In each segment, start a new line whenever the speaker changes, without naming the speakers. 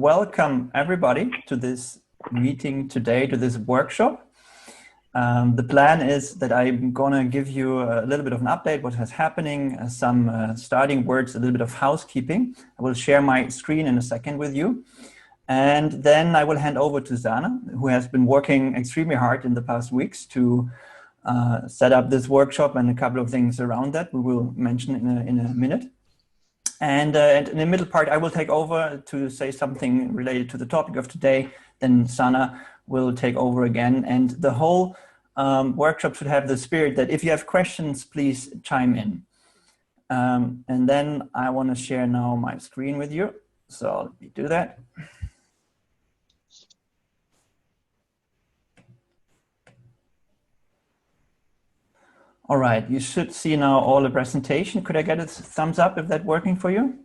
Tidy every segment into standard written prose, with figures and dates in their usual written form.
welcome everybody to this meeting today, to this workshop. The plan is that I'm gonna give you a little bit of an update, what is happening, some starting words, a little bit of housekeeping. I will share my screen in a second with you. And then I will hand over to Sana, who has been working extremely hard in the past weeks to set up this workshop and a couple of things around that we will mention in a minute. And in the middle part, I will take over to say something related to the topic of today. Then Sana will take over again. And the whole workshop should have the spirit that if you have questions, please chime in. And then I want to share now my screen with you. So let me do that. All right, you should see now all the presentation. Could I get a thumbs up if that's working for you?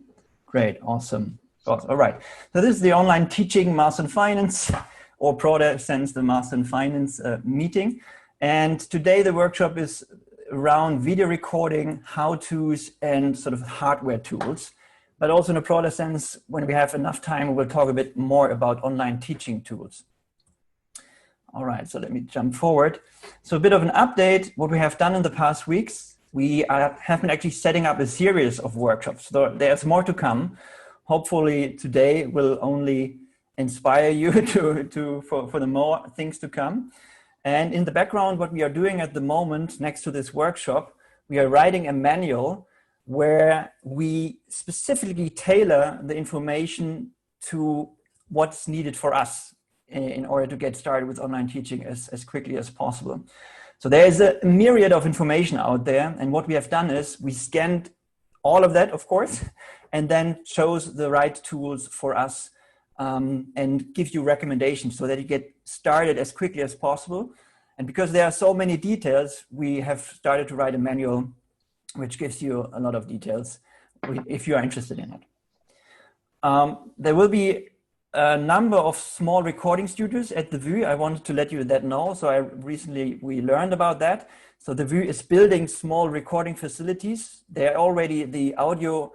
Great, awesome. All right, so this is the online teaching Master in Finance, or broader sense, the Master in Finance meeting. And today the workshop is around video recording, how-tos, and sort of hardware tools. But also in a broader sense, when we have enough time, we'll talk a bit more about online teaching tools. All right, so let me jump forward. So a bit of an update, what we have done in the past weeks. We have been actually setting up a series of workshops. So there's more to come. Hopefully today will only inspire you for the more things to come. And in the background, what we are doing at the moment next to this workshop, we are writing a manual where we specifically tailor the information to what's needed for us in order to get started with online teaching as quickly as possible. So there is a myriad of information out there. And what we have done is we scanned all of that, of course, and then chose the right tools for us and give you recommendations so that you get started as quickly as possible. And because there are so many details, we have started to write a manual which gives you a lot of details if you are interested in it. There will be a number of small recording studios at the VU. I wanted to let you that know. So we learned about that. So the VU is building small recording facilities. They're already, the audio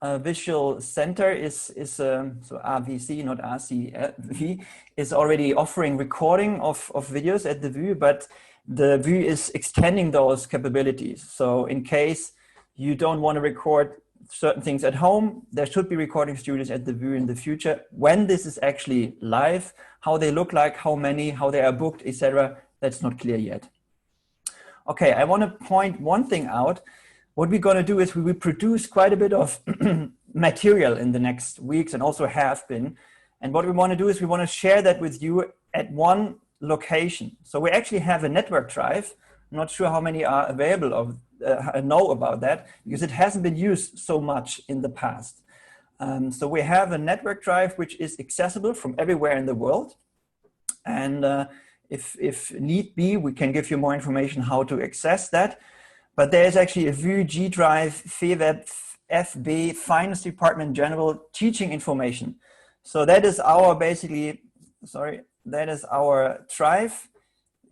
visual center is so RVC, not RCV, is already offering recording of videos at the VU, but the VU is extending those capabilities. So in case you don't want to record certain things at home, there should be recording studios at the VU in the future. When this is actually live, how they look like, how many, how they are booked, etc., that's not clear yet. Okay, I want to point one thing out. What we're going to do is we will produce quite a bit of material in the next weeks and also have been. And what we want to do is we want to share that with you at one location. So we actually have a network drive. I'm not sure how many are available of know about that because it hasn't been used so much in the past. So we have a network drive which is accessible from everywhere in the world. And if need be, we can give you more information how to access that. But there is actually a VU G drive, FEWeb, FB, Finance Department General teaching information. So that is our that is our drive,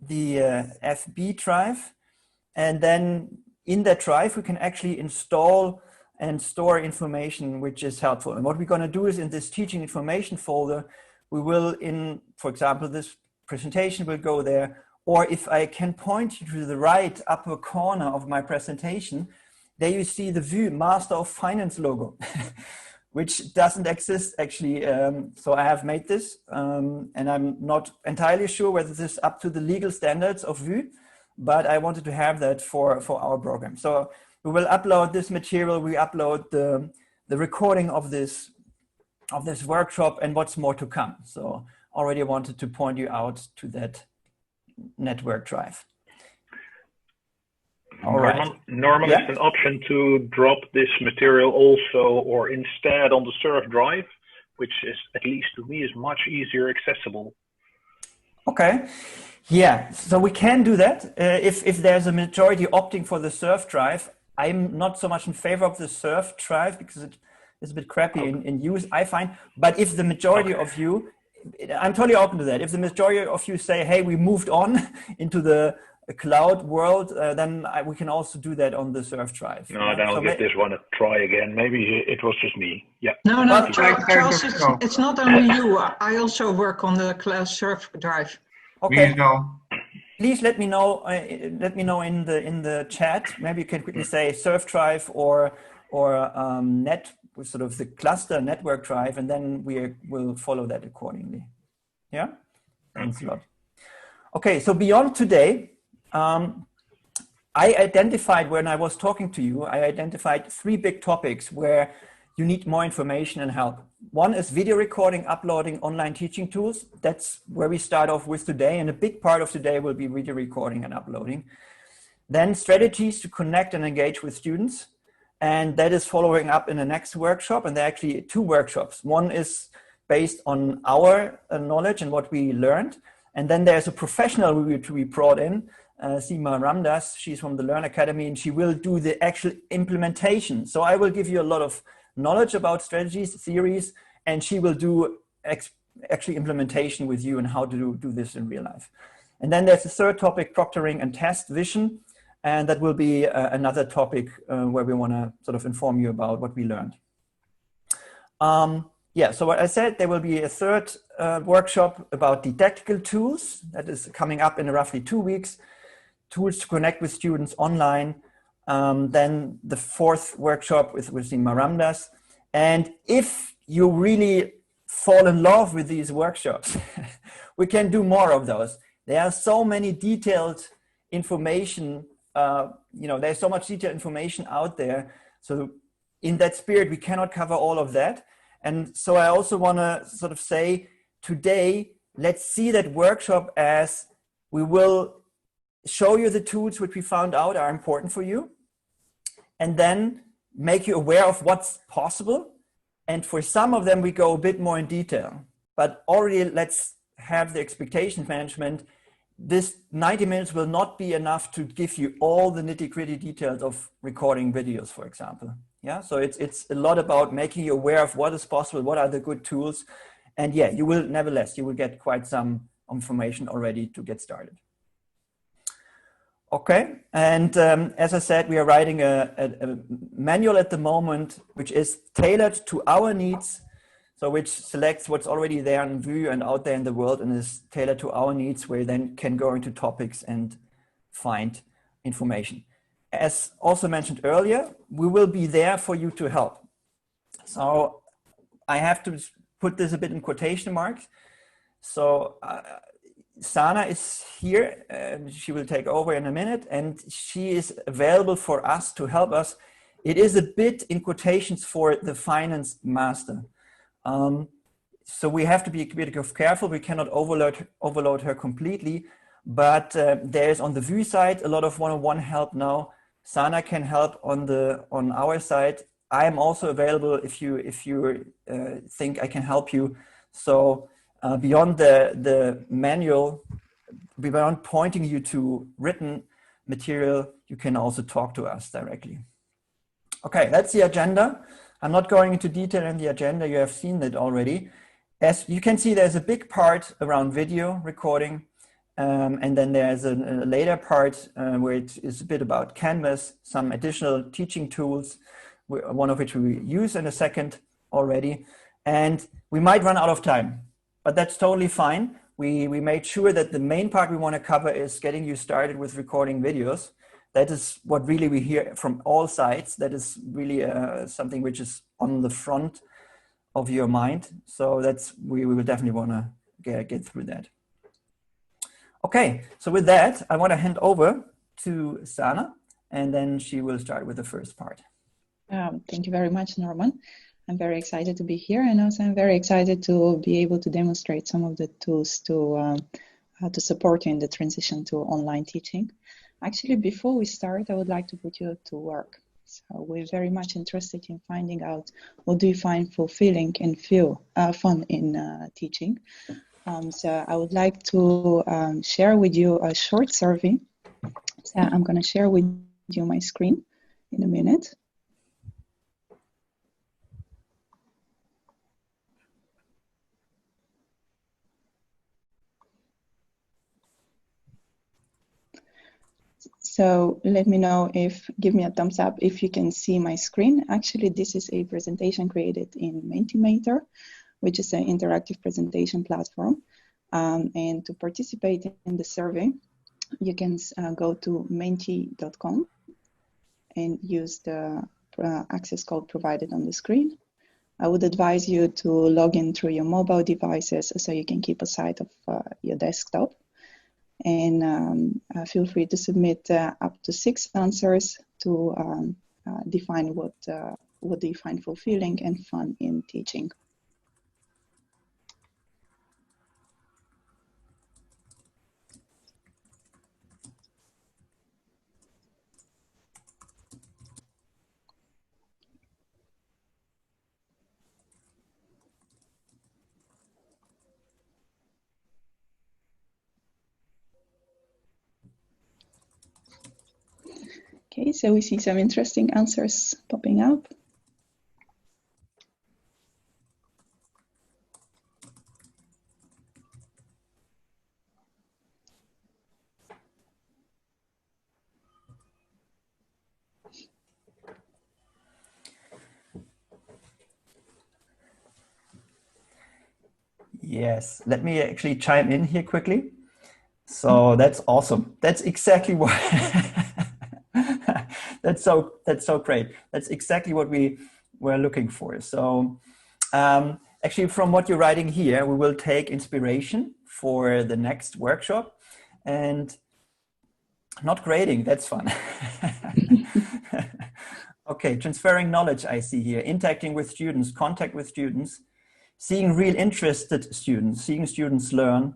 the FB drive. And then in that drive, we can actually install and store information which is helpful. And what we're going to do is in this teaching information folder, we will for example, this presentation will go there. Or if I can point you to the right upper corner of my presentation, there you see the VU Master of Finance logo, which doesn't exist actually. So I have made this and I'm not entirely sure whether this is up to the legal standards of VU, but I wanted to have that for our program. So we will upload this material. We upload the recording of this workshop and what's more to come. So already wanted to point you out to that network drive. All right.
Normally it's an option to drop this material also or instead on the Surf drive, which is, at least to me, is much easier accessible.
Okay. Yeah, so we can do that. If there's a majority opting for the Surf drive, I'm not so much in favor of the Surf drive because it is a bit crappy in use, I find. But if the majority of you, I'm totally open to that. If the majority of you say, hey, we moved on into the a cloud world, then we can also do that on the Surf Drive.
No, then I'll give this one a try again. Maybe it was just me. Yeah.
No,
But-
Charles, it's not only you. I also work on the cloud Surf Drive.
Okay.
Please go.
Please let me know. Let me know in the chat. Maybe you can quickly say Surf Drive or net, sort of the cluster network drive, and then we will follow that accordingly. Yeah. Thanks a lot. Okay. So beyond today, I identified when I was talking to you, I identified 3 big topics where you need more information and help. One is video recording, uploading, online teaching tools. That's where we start off with today. And a big part of today will be video recording and uploading. Then strategies to connect and engage with students. And that is following up in the next workshop. And there are actually 2 workshops. One is based on our knowledge and what we learned. And then there's a professional we brought in, Seema Ramdas. She's from the Learn Academy, and she will do the actual implementation. So I will give you a lot of knowledge about strategies, theories, and she will do actually implementation with you and how to do this in real life. And then there's a 3rd topic, proctoring and test vision. And that will be another topic where we want to sort of inform you about what we learned. Yeah, so what I said, there will be a 3rd workshop about didactical tools. That is coming up in roughly 2 weeks. Tools to connect with students online. Then the 4th workshop with Seema Ramdas. And if you really fall in love with these workshops, we can do more of those. There are so many detailed information, there's so much detailed information out there. So in that spirit, we cannot cover all of that. And so I also want to sort of say today, let's see that workshop as we will show you the tools which we found out are important for you, and then make you aware of what's possible. And for some of them, we go a bit more in detail, but already let's have the expectation management. This 90 minutes will not be enough to give you all the nitty-gritty details of recording videos, for example. Yeah, so it's a lot about making you aware of what is possible, what are the good tools. And yeah, you will get quite some information already to get started. Okay, and as I said, we are writing a manual at the moment, which is tailored to our needs. So which selects what's already there in view and out there in the world and is tailored to our needs, where you then can go into topics and find information. As also mentioned earlier, we will be there for you to help. So I have to put this a bit in quotation marks. So Sana is here, she will take over in a minute, and she is available for us to help us. It is a bit in quotations for the finance master. So we have to be a bit careful. We cannot overload her completely, but there's on the VUE side a lot of one-on-one help now. Sana can help on our side. I am also available if you think I can help you. So beyond the manual, beyond pointing you to written material, you can also talk to us directly. Okay, that's the agenda. I'm not going into detail in the agenda. You have seen that already. As you can see, there's a big part around video recording. And then there's a later part where it is a bit about Canvas, some additional teaching tools, one of which we use in a second already. And we might run out of time, but that's totally fine. We made sure that the main part we want to cover is getting you started with recording videos. That is what really we hear from all sides. That is really something which is on the front of your mind. So we will definitely want to get through that. Okay, so with that, I want to hand over to Sana, and then she will start with the first part.
Thank you very much, Norman. I'm very excited to be here, and also I'm very excited to be able to demonstrate some of the tools to support you in the transition to online teaching. Actually, before we start, I would like to put you to work. So we're very much interested in finding out what do you find fulfilling and feel fun in teaching. So I would like to share with you a short survey. So I'm going to share with you my screen in a minute. So let me know give me a thumbs up if you can see my screen. Actually, this is a presentation created in Mentimeter, which is an interactive presentation platform. And to participate in the survey, you can go to menti.com and use the access code provided on the screen. I would advise you to log in through your mobile devices so you can keep a sight of your desktop. And feel free to submit up to 6 answers to define what do you find fulfilling and fun in teaching. Okay, so we see some interesting answers popping up.
Yes, let me actually chime in here quickly. So that's awesome. That's exactly what that's so great. That's exactly what we were looking for. So actually, from what you're writing here, we will take inspiration for the next workshop. And not grading, that's fun. Okay, transferring knowledge, I see here, interacting with students, contact with students, seeing real interested students, seeing students learn,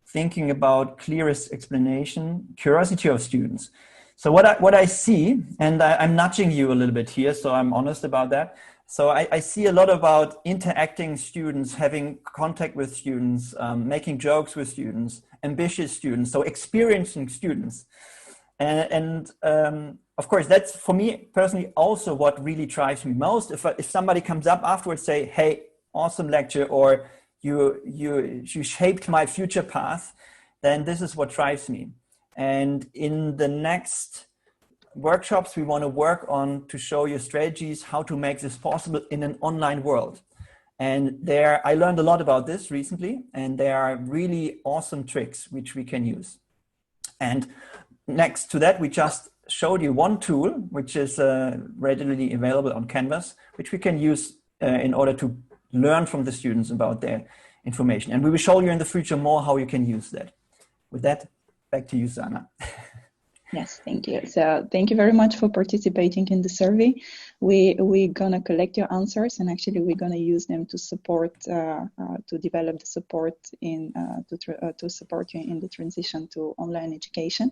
thinking about clearest explanation, curiosity of students. So what I see, and I'm nudging you a little bit here, so I'm honest about that. So I see a lot about interacting students, having contact with students, making jokes with students, ambitious students, so experiencing students. And of course, that's for me personally also what really drives me most. If somebody comes up afterwards, say, hey, awesome lecture, or you shaped my future path, then this is what drives me. And in the next workshops, we want to work on to show you strategies how to make this possible in an online world. And I learned a lot about this recently, and there are really awesome tricks which we can use. And next to that, we just showed you one tool, which is readily available on Canvas, which we can use in order to learn from the students about their information. And we will show you in the future more how you can use that. With that, back to you, Sana.
Yes, thank you. So thank you very much for participating in the survey. We're gonna collect your answers, and actually we're gonna use them to support, to develop the support to support you in the transition to online education.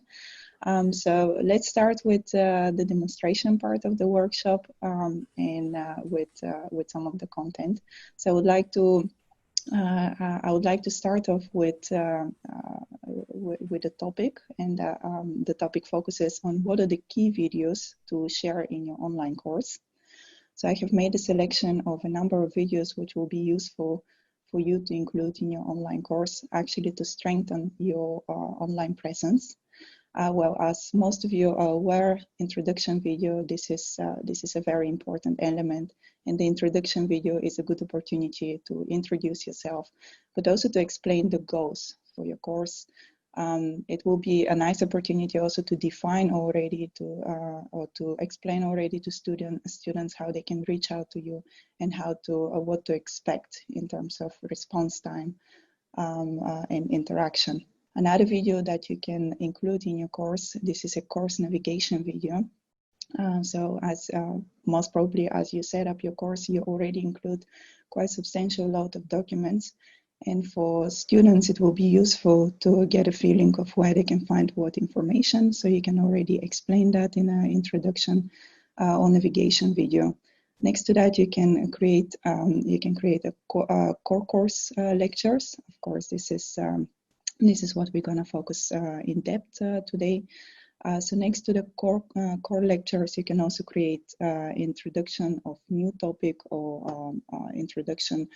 So let's start with the demonstration part of the workshop and with some of the content. So I would like to start off with the topic, and the topic focuses on what are the key videos to share in your online course. So I have made a selection of a number of videos which will be useful for you to include in your online course, actually to strengthen your online presence. Well, as most of you are aware, introduction video, this is a very important element, and the introduction video is a good opportunity to introduce yourself, but also to explain the goals for your course. It will be a nice opportunity also to define already or to explain already to students how they can reach out to you and how to what to expect in terms of response time and interaction. Another video that you can include in your course, this is a course navigation video. So as most probably as you set up your course, you already include quite substantial lot of documents. And for students, it will be useful to get a feeling of where they can find what information. So you can already explain that in an introduction or navigation video. Next to that, you can create a core course lectures. Of course, this is what we're going to focus in depth today. So next to the core lectures, you can also create introduction of new topic or introduction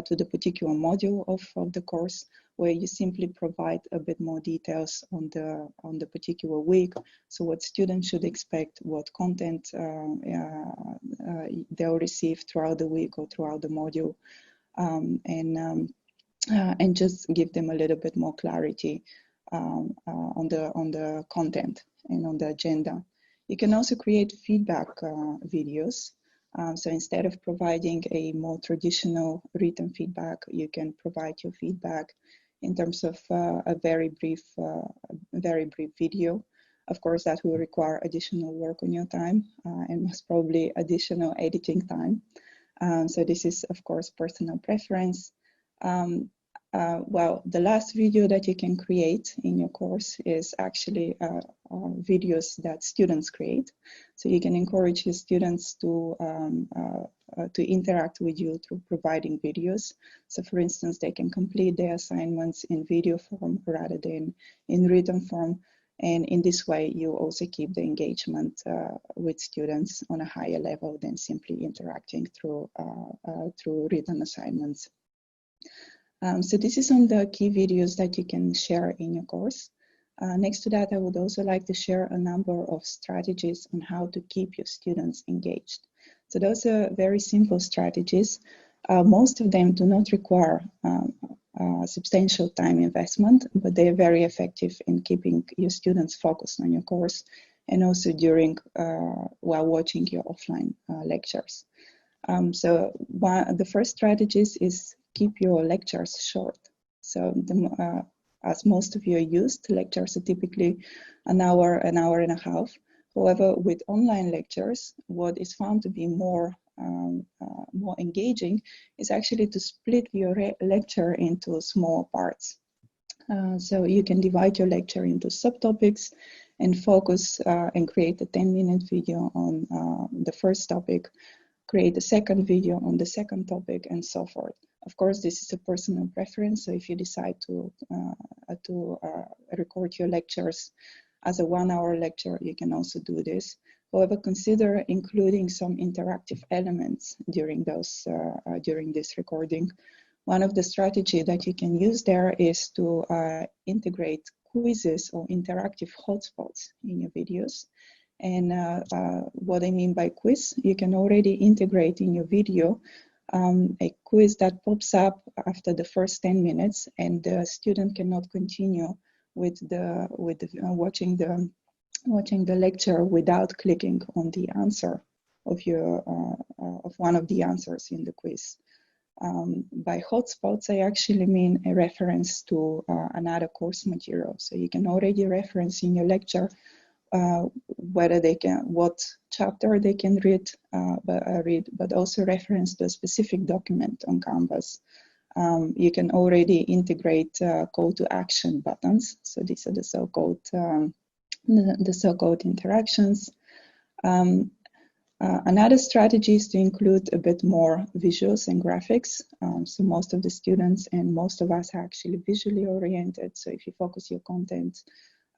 to the particular module of the course, where you simply provide a bit more details on the particular week. So what students should expect, what content they'll receive throughout the week or throughout the module, and just give them a little bit more clarity on the content and on the agenda. You can also create feedback videos. So instead of providing a more traditional written feedback, you can provide your feedback in terms of a very brief video. Of course, that will require additional work on your time and most probably additional editing time. So this is, of course, personal preference. Well, the last video that you can create in your course is actually videos that students create. So you can encourage your students to interact with you through providing videos. So for instance, they can complete their assignments in video form rather than in written form. And in this way, you also keep the engagement with students on a higher level than simply interacting through written assignments. So this is on the key videos that you can share in your course. Next to that, I would also like to share a number of strategies on how to keep your students engaged. So those are very simple strategies. Most of them do not require substantial time investment, but they are very effective in keeping your students focused on your course and also during while watching your offline lectures. So the first strategies is keep your lectures short. So as most of you are used, lectures are typically an hour and a half. However, with online lectures, what is found to be more engaging is actually to split your lecture into small parts. So you can divide your lecture into subtopics and focus and create a 10-minute video on the first topic, create a second video on the second topic, and so forth. Of course, this is a personal preference, so if you decide to record your lectures as a 1-hour lecture, you can also do this. However, consider including some interactive elements during this recording. One of the strategies that you can use there is to integrate quizzes or interactive hotspots in your videos. And what I mean by quiz, you can already integrate in your video a quiz that pops up after the first 10 minutes, and the student cannot continue with watching the lecture without clicking on the answer of one of the answers in the quiz. By hotspots, I actually mean a reference to another course material. So you can already reference in your lecture what chapter they can read, but also reference the specific document on Canvas. You can already integrate call to action buttons. So these are the so-called interactions. Another strategy is to include a bit more visuals and graphics. So most of the students and most of us are actually visually oriented. So if you focus your content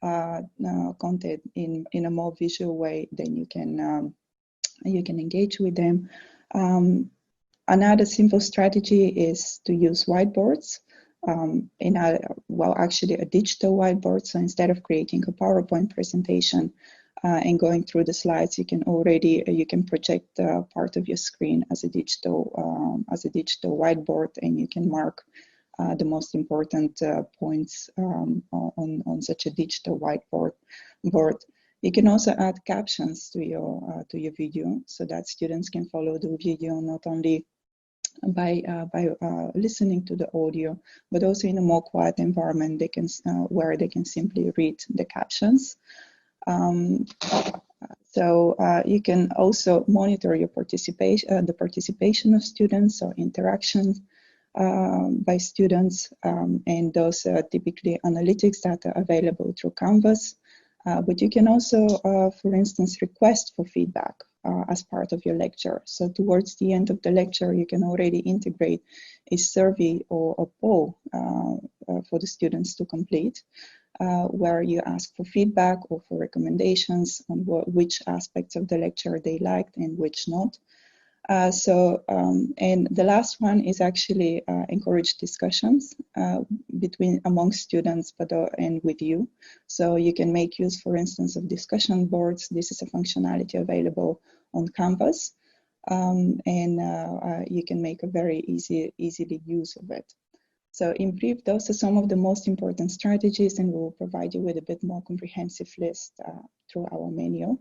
in a more visual way, then you can engage with them. Another simple strategy is to use whiteboards. Actually a digital whiteboard. So instead of creating a PowerPoint presentation and going through the slides, you can project part of your screen as a digital whiteboard, and you can mark the most important points on such a digital whiteboard. You can also add captions to your video so that students can follow the video not only by listening to the audio, but also in a more quiet environment where they can simply read the captions. So you can also monitor your the participation of students or interactions by students, and those are typically analytics that are available through Canvas. But you can also, for instance, request for feedback as part of your lecture. So towards the end of the lecture, you can already integrate a survey or a poll for the students to complete, where you ask for feedback or for recommendations on which aspects of the lecture they liked and which not. And the last one is actually encourage discussions among students, and with you. So you can make use, for instance, of discussion boards. This is a functionality available on Canvas, and you can make a very easily use of it. So in brief, those are some of the most important strategies, and we will provide you with a bit more comprehensive list through our manual.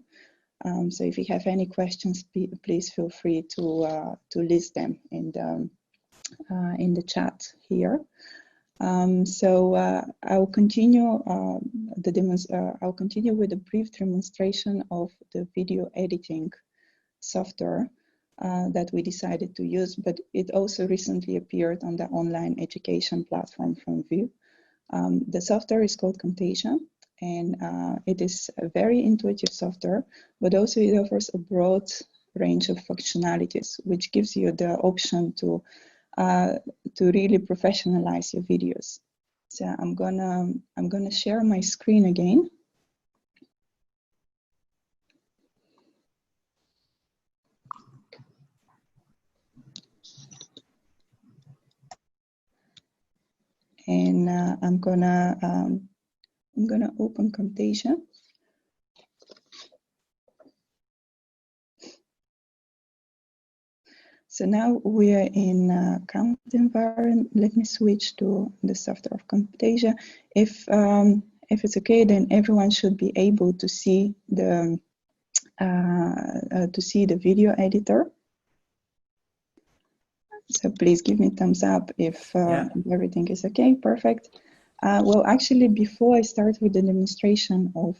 So if you have any questions, please feel free to list them in the chat here. I'll continue I'll continue with a brief demonstration of the video editing software that we decided to use, but it also recently appeared on the online education platform from VUE. The software is called Camtasia, and it is a very intuitive software, but also it offers a broad range of functionalities, which gives you the option to really professionalize your videos. So I'm gonna share my screen again. And I'm gonna open Camtasia. So now we are in Camp environment. Let me switch to the software of Camtasia. If it's okay, then everyone should be able to see the video editor. So please give me a thumbs up if everything is okay. Perfect. Well, actually, before I start with the demonstration of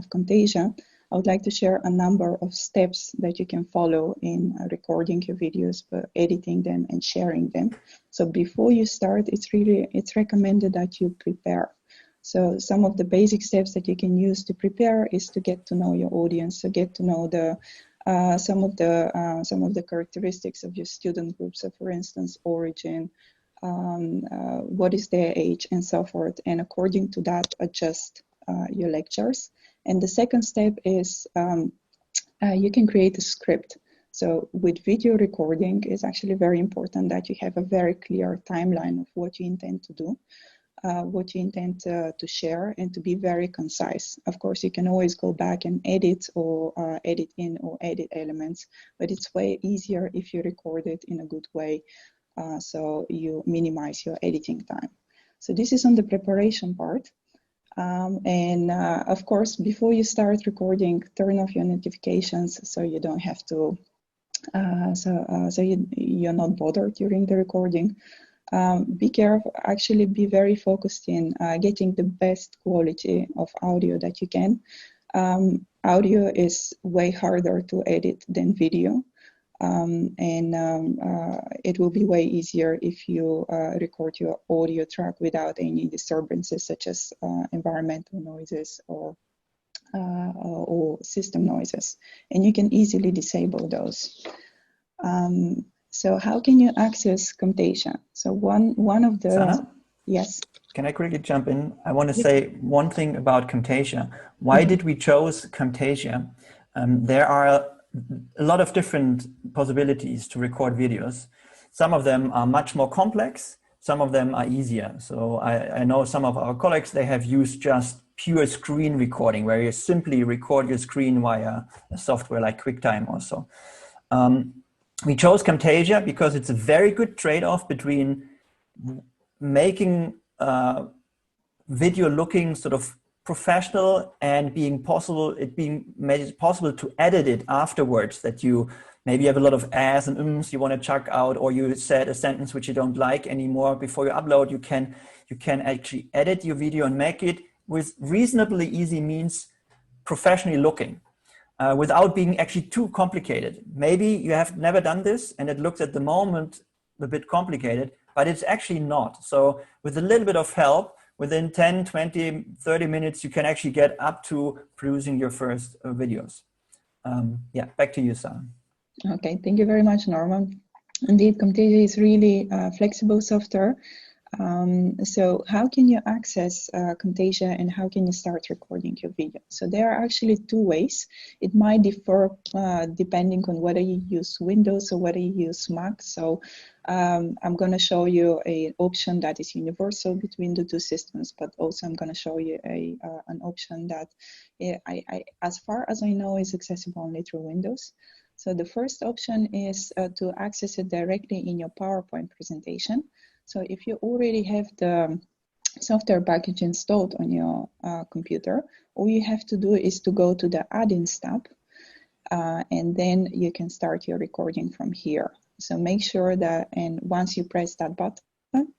Camtasia, I would like to share a number of steps that you can follow in recording your videos, editing them, and sharing them. So before you start, it's recommended that you prepare. So some of the basic steps that you can use to prepare is to get to know your audience, to get to know some of the characteristics of your student group. So for instance, origin, what is their age, and so forth. And according to that, adjust your lectures. And the second step is you can create a script. So with video recording, it's actually very important that you have a very clear timeline of what you intend to do, what you intend to share, and to be very concise. Of course, you can always go back and edit or edit in or edit elements, but it's way easier if you record it in a good way, so you minimize your editing time. So this is on the preparation part. Of course, before you start recording, turn off your notifications so you don't have to, you're not bothered during the recording. Be careful, actually be very focused in getting the best quality of audio that you can. Audio is way harder to edit than video. It will be way easier if you record your audio track without any disturbances such as environmental noises or system noises, and you can easily disable those. So how can you access Camtasia? So one of the
Sana?
Yes.
Can I quickly jump in? I want to say one thing about Camtasia. Why did we choose Camtasia? There are a lot of different possibilities to record videos. Some of them are much more complex. Some of them are easier. So I know some of our colleagues, they have used just pure screen recording, where you simply record your screen via a software like QuickTime or so. We chose Camtasia because it's a very good trade-off between making video looking sort of professional and being made it possible to edit it afterwards, that you maybe have a lot of ahs and ums you want to chuck out, or you said a sentence which you don't like anymore before you upload. You can actually edit your video and make it with reasonably easy means professionally looking, without being actually too complicated. Maybe you have never done this and it looks at the moment a bit complicated, but it's actually not. So with a little bit of help, within 10, 20, 30 minutes, you can actually get up to producing your first videos. Yeah, back to you, Sam.
Okay, thank you very much, Norman. Indeed, Camtasia is really flexible software. So how can you access Camtasia and how can you start recording your video? So there are actually two ways. It might differ depending on whether you use Windows or whether you use Mac. So I'm going to show you an option that is universal between the two systems, but also I'm going to show you an option that as far as I know, is accessible only through Windows. So the first option is to access it directly in your PowerPoint presentation. So if you already have the software package installed on your computer, all you have to do is to go to the add-ins tab, and then you can start your recording from here. So make sure that, and once you press that button,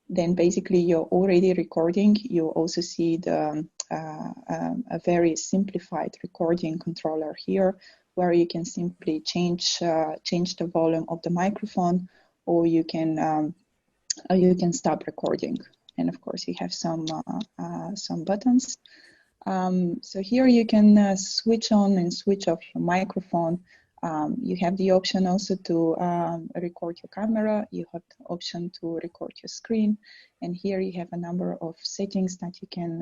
then basically you're already recording. You also see the a very simplified recording controller here, where you can simply change the volume of the microphone, or you can stop recording. And of course, you have some buttons. So here you can switch on and switch off your microphone. You have the option also to record your camera. You have the option to record your screen. And here you have a number of settings that you can,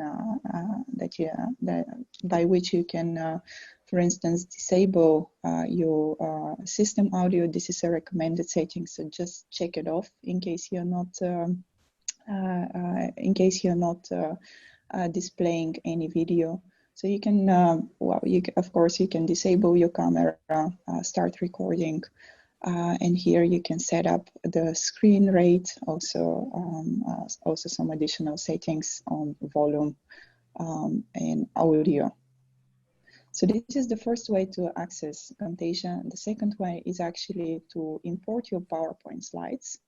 by which you can, for instance, disable your system audio. This is a recommended setting, so just check it off in case you're not displaying any video. So you can, of course, you can disable your camera, start recording, and here you can set up the screen rate, also some additional settings on volume and audio. So this is the first way to access Camtasia. The second way is actually to import your PowerPoint slides.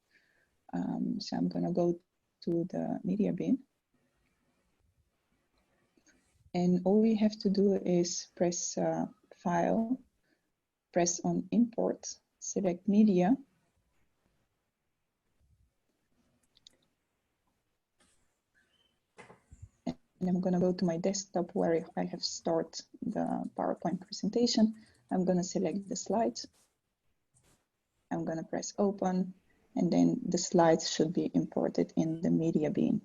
So I'm going to go to the media bin. And all we have to do is press File, press on Import, select Media. And I'm going to go to my desktop where I have stored the PowerPoint presentation. I'm going to select the slides. I'm going to press Open, and then the slides should be imported in the media bin.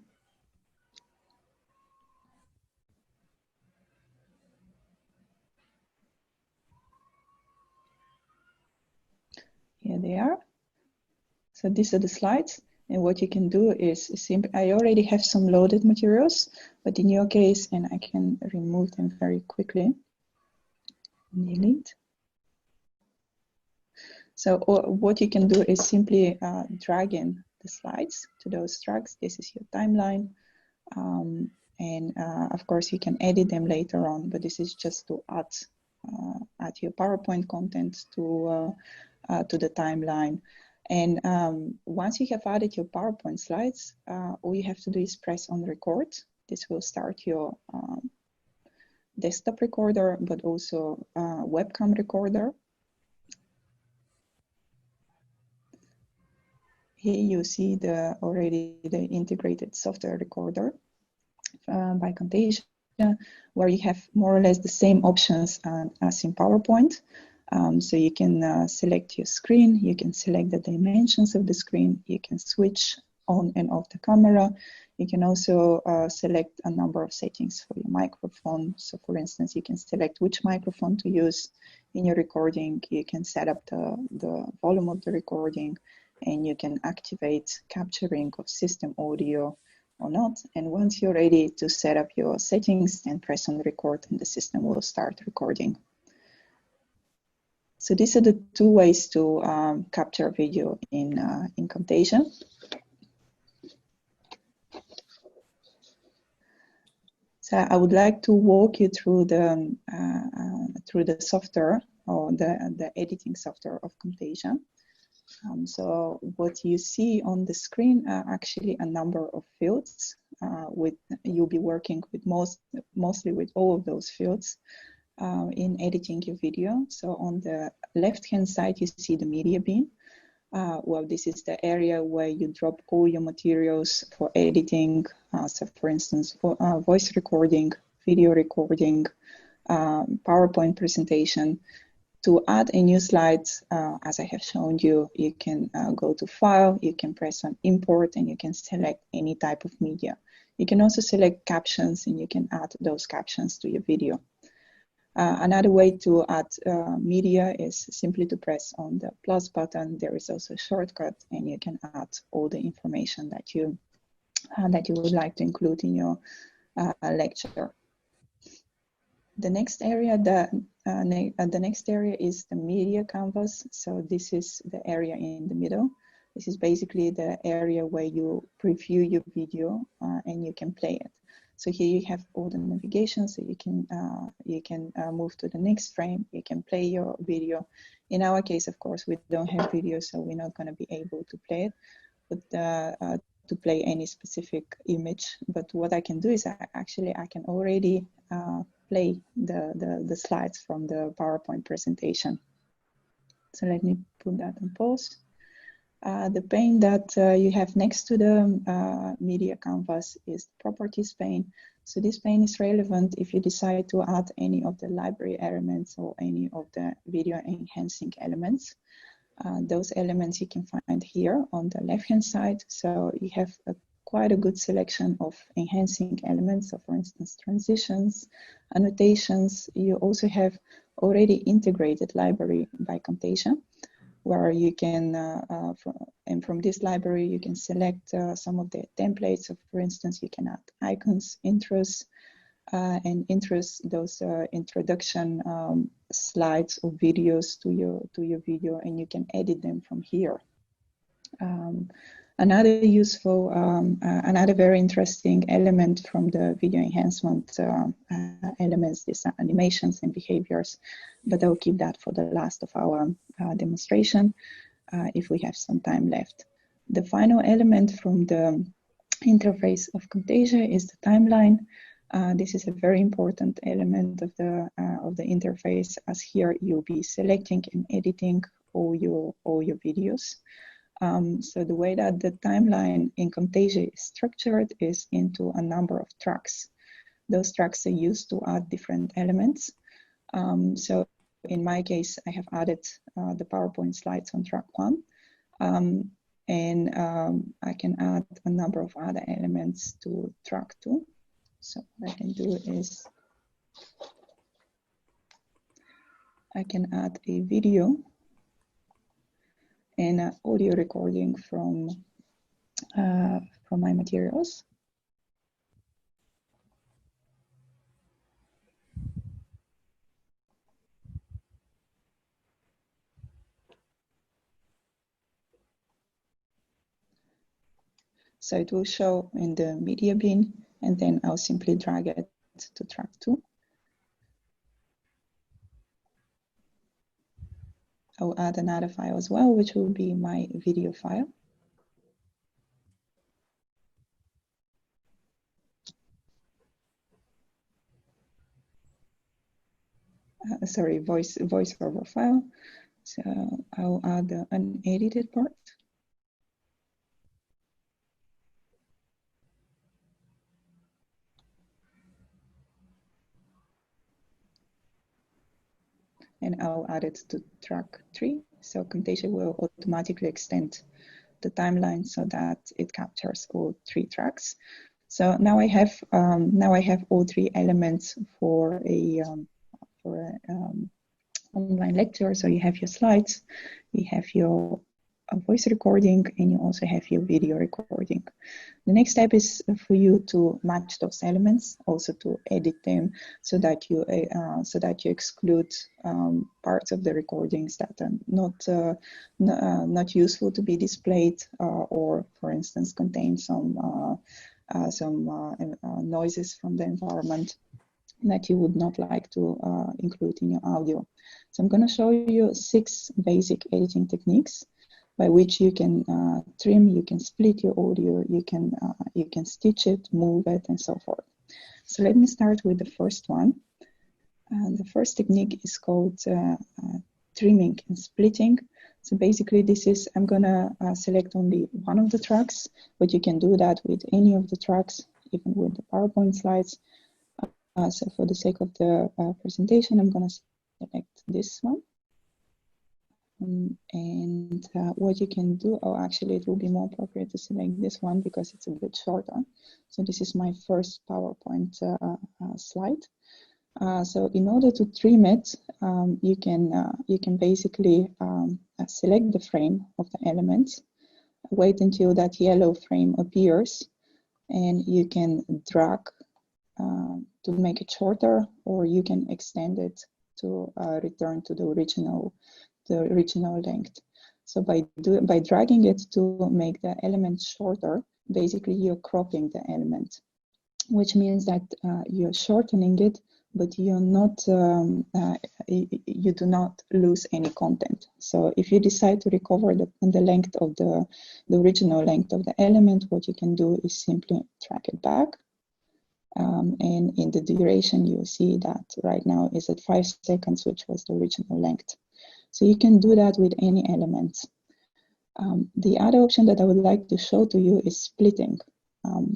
Here they are. So these are the slides. And what you can do is simply, I already have some loaded materials, but in your case, and I can remove them very quickly. Delete. So what you can do is simply drag in the slides to those tracks. This is your timeline. And of course, you can edit them later on, but this is just to add your PowerPoint content to the timeline. And once you have added your PowerPoint slides, all you have to do is press on record. This will start your desktop recorder, but also webcam recorder. Here you see already the integrated software recorder by Camtasia, where you have more or less the same options as in PowerPoint. So you can select your screen, you can select the dimensions of the screen, you can switch on and off the camera. You can also select a number of settings for your microphone. So for instance, you can select which microphone to use in your recording. You can set up the volume of the recording, and you can activate capturing of system audio or not. And once you're ready to set up your settings, then press on record and the system will start recording. So these are the two ways to capture video in Camtasia. So I would like to walk you through the software, or the editing software of Camtasia. So what you see on the screen are actually a number of fields. You'll be working with mostly with all of those fields in editing your video. So on the left-hand side, you see the media bin. Well, this is the area where you drop all your materials for editing. So for instance, for voice recording, video recording, PowerPoint presentation. To add a new slide, as I have shown you, you can go to File, you can press on Import, and you can select any type of media. You can also select captions, and you can add those captions to your video. Another way to add media is simply to press on the plus button. There is also a shortcut, and you can add all the information that you would like to include in your lecture. The next area, the next area is the media canvas. So this is the area in the middle. This is basically the area where you preview your video and you can play it. So here you have all the navigation, so you can move to the next frame. You can play your video. In our case, of course, we don't have video, so we're not going to be able to play it, but to play any specific image. But what I can do is I can already play the slides from the PowerPoint presentation. So let me put that on pause. The pane that you have next to the media canvas is the properties pane. So this pane is relevant if you decide to add any of the library elements or any of the video enhancing elements. Those elements you can find here on the left-hand side. So you have quite a good selection of enhancing elements. So for instance, transitions, annotations. You also have already integrated library by Camtasia, where you can, and from this library, you can select some of the templates. So for instance, you can add icons, intros, and intros, those introduction slides or videos to your video, and you can edit them from here. Another useful, another very interesting element from the video enhancement elements is animations and behaviors, but I'll keep that for the last of our demonstration if we have some time left. The final element from the interface of Camtasia is the timeline. This is a very important element of the interface, as here you'll be selecting and editing all your videos. So the way that the timeline in Camtasia is structured is into a number of tracks. Those tracks are used to add different elements. So in my case, I have added the PowerPoint slides on track 1. And I can add a number of other elements to track 2. So what I can do is I can add a video and an audio recording from my materials. So it will show in the media bin, and then I'll simply drag it to track 2. I'll add another file as well, which will be my video file. Sorry, voiceover file. So I'll add the unedited part. And I'll add it to track 3. So Camtasia will automatically extend the timeline so that it captures all 3 tracks. So now I have all 3 elements for a online lecture. So you have your slides, you have your voice recording, and you also have your video recording. The next step is for you to match those elements, also to edit them so that you exclude parts of the recordings that are not useful to be displayed, or for instance contain some noises from the environment that you would not like to include in your audio. So I'm going to show you 6 basic editing techniques by which you can trim, you can split your audio, you can stitch it, move it, and so forth. So let me start with the first one. The first technique is called trimming and splitting. So basically this is, I'm gonna select only one of the tracks, but you can do that with any of the tracks, even with the PowerPoint slides. So for the sake of the presentation, I'm gonna select this one. What you can do, oh, actually it will be more appropriate to select this one because it's a bit shorter. So this is my first PowerPoint slide. So in order to trim it, you can basically select the frame of the elements, wait until that yellow frame appears, and you can drag to make it shorter, or you can extend it to return to the original length. So by dragging it to make the element shorter, basically you're cropping the element, which means that you're shortening it, but you're not you do not lose any content. So if you decide to recover the length of the original length of the element, what you can do is simply drag it back. And in the duration, you'll see that right now is at 5 seconds, which was the original length. So you can do that with any elements. The other option that I would like to show to you is splitting. I'm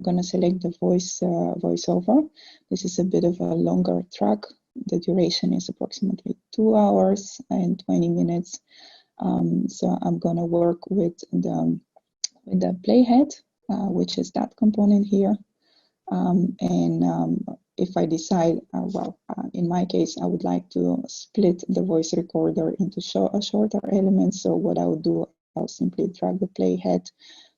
going to select the voiceover. This is a bit of a longer track. The duration is approximately 2 hours and 20 minutes. So I'm going to work with the playhead, which is that component here. If I decide, in my case, I would like to split the voice recorder into shorter elements. So what I would do, I'll simply drag the playhead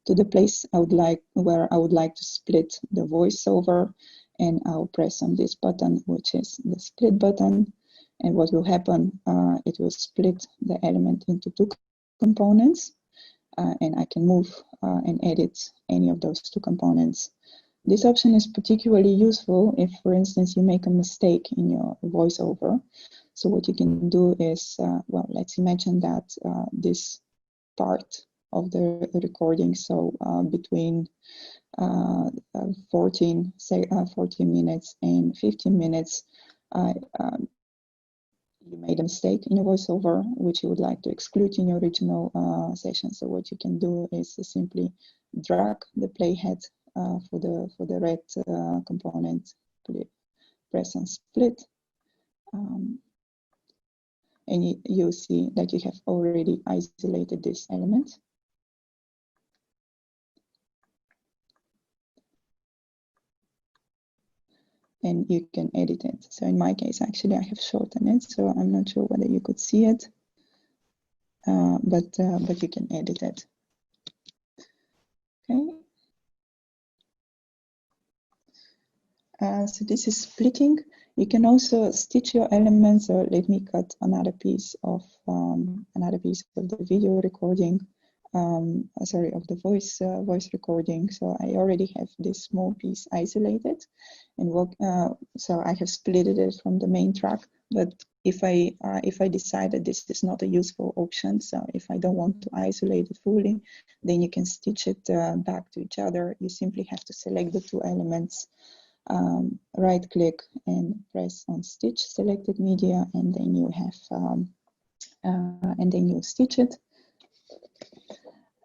to the place where I would like to split the voiceover, and I'll press on this button, which is the split button. And what will happen, it will split the element into 2 components, and I can move and edit any of those 2 components. This option is particularly useful if, for instance, you make a mistake in your voiceover. So what you can do is, let's imagine that this part of the recording, so between 14 minutes and 15 minutes, you made a mistake in your voiceover, which you would like to exclude in your original session. So what you can do is simply drag the playhead for the red component, press on split, and you'll see that you have already isolated this element. And you can edit it. So in my case, actually, I have shortened it, so I'm not sure whether you could see it, but you can edit it. Okay. So this is splitting. You can also stitch your elements. So let me cut another piece of the video recording. Of the voice recording. So I already have this small piece isolated, and so I have split it from the main track. But if I decide that this is not a useful option, so if I don't want to isolate it fully, then you can stitch it back to each other. You simply have to select the 2 elements, right click and press on stitch selected media, and then you have and then you stitch it.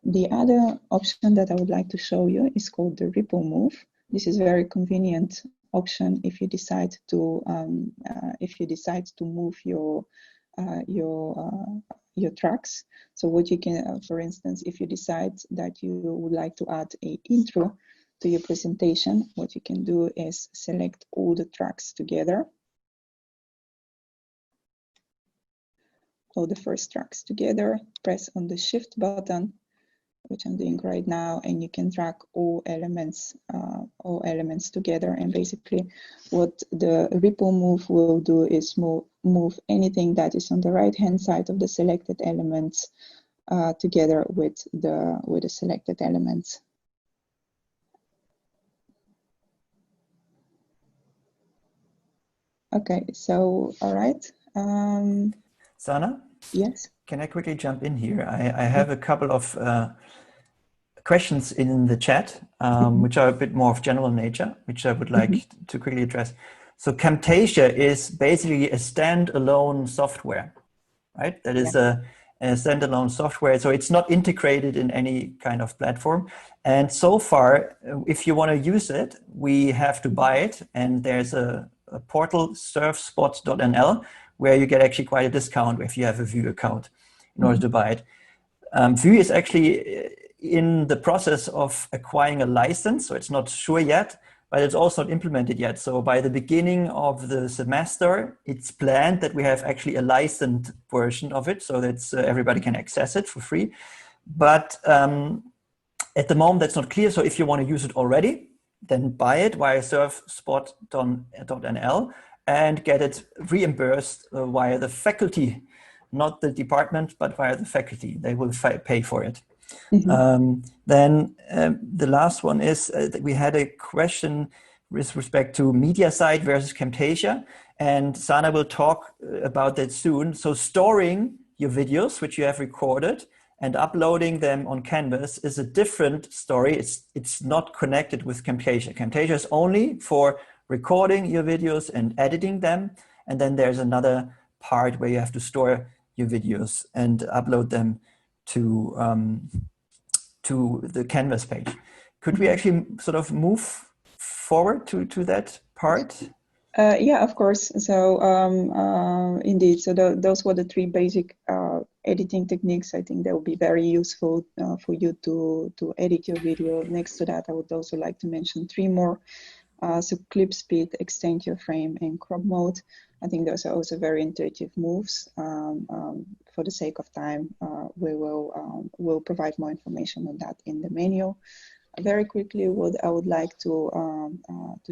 The other option that I would like to show you is called the ripple move. This is a very convenient option if you decide to move your tracks. So what you can, for instance, if you decide that you would like to add an intro to your presentation, what you can do is select all the tracks together, all the first tracks together, press on the shift button, which I'm doing right now, and you can drag all elements together. And basically what the ripple move will do is move anything that is on the right hand side of the selected elements together with the selected elements. Okay, so all right.
Sana?
Yes.
Can I quickly jump in here? I have a couple of questions in the chat, which are a bit more of general nature, which I would like to quickly address. So Camtasia is basically a standalone software, right? That is a standalone software. So it's not integrated in any kind of platform. And so far, if you want to use it, we have to buy it. And there's a portal, surfspot.nl, where you get actually quite a discount if you have a Vue account in order to buy it. Vue is actually in the process of acquiring a license, so it's not sure yet, but it's also not implemented yet. So by the beginning of the semester, it's planned that we have actually a licensed version of it, so that everybody can access it for free. But at the moment, that's not clear. So if you want to use it already, then buy it via surfspot.nl and get it reimbursed via the faculty, not the department, but via the faculty. They will pay for it. Then the last one is that we had a question with respect to media site versus Camtasia, and Sana will talk about that soon. So storing your videos, which you have recorded, and uploading them on Canvas is a different story. It's not connected with Camtasia. Camtasia is only for recording your videos and editing them. And then there's another part where you have to store your videos and upload them to the Canvas page. Could we actually sort of move forward to that part?
Yeah, of course. So indeed, so those were the three basic editing techniques. I think that would be very useful for you to edit your video. Next to that, I would also like to mention three more. So clip speed, extend your frame, and crop mode. I think those are also very intuitive moves. For the sake of time, we'll provide more information on that in the manual. Very quickly, what I would like to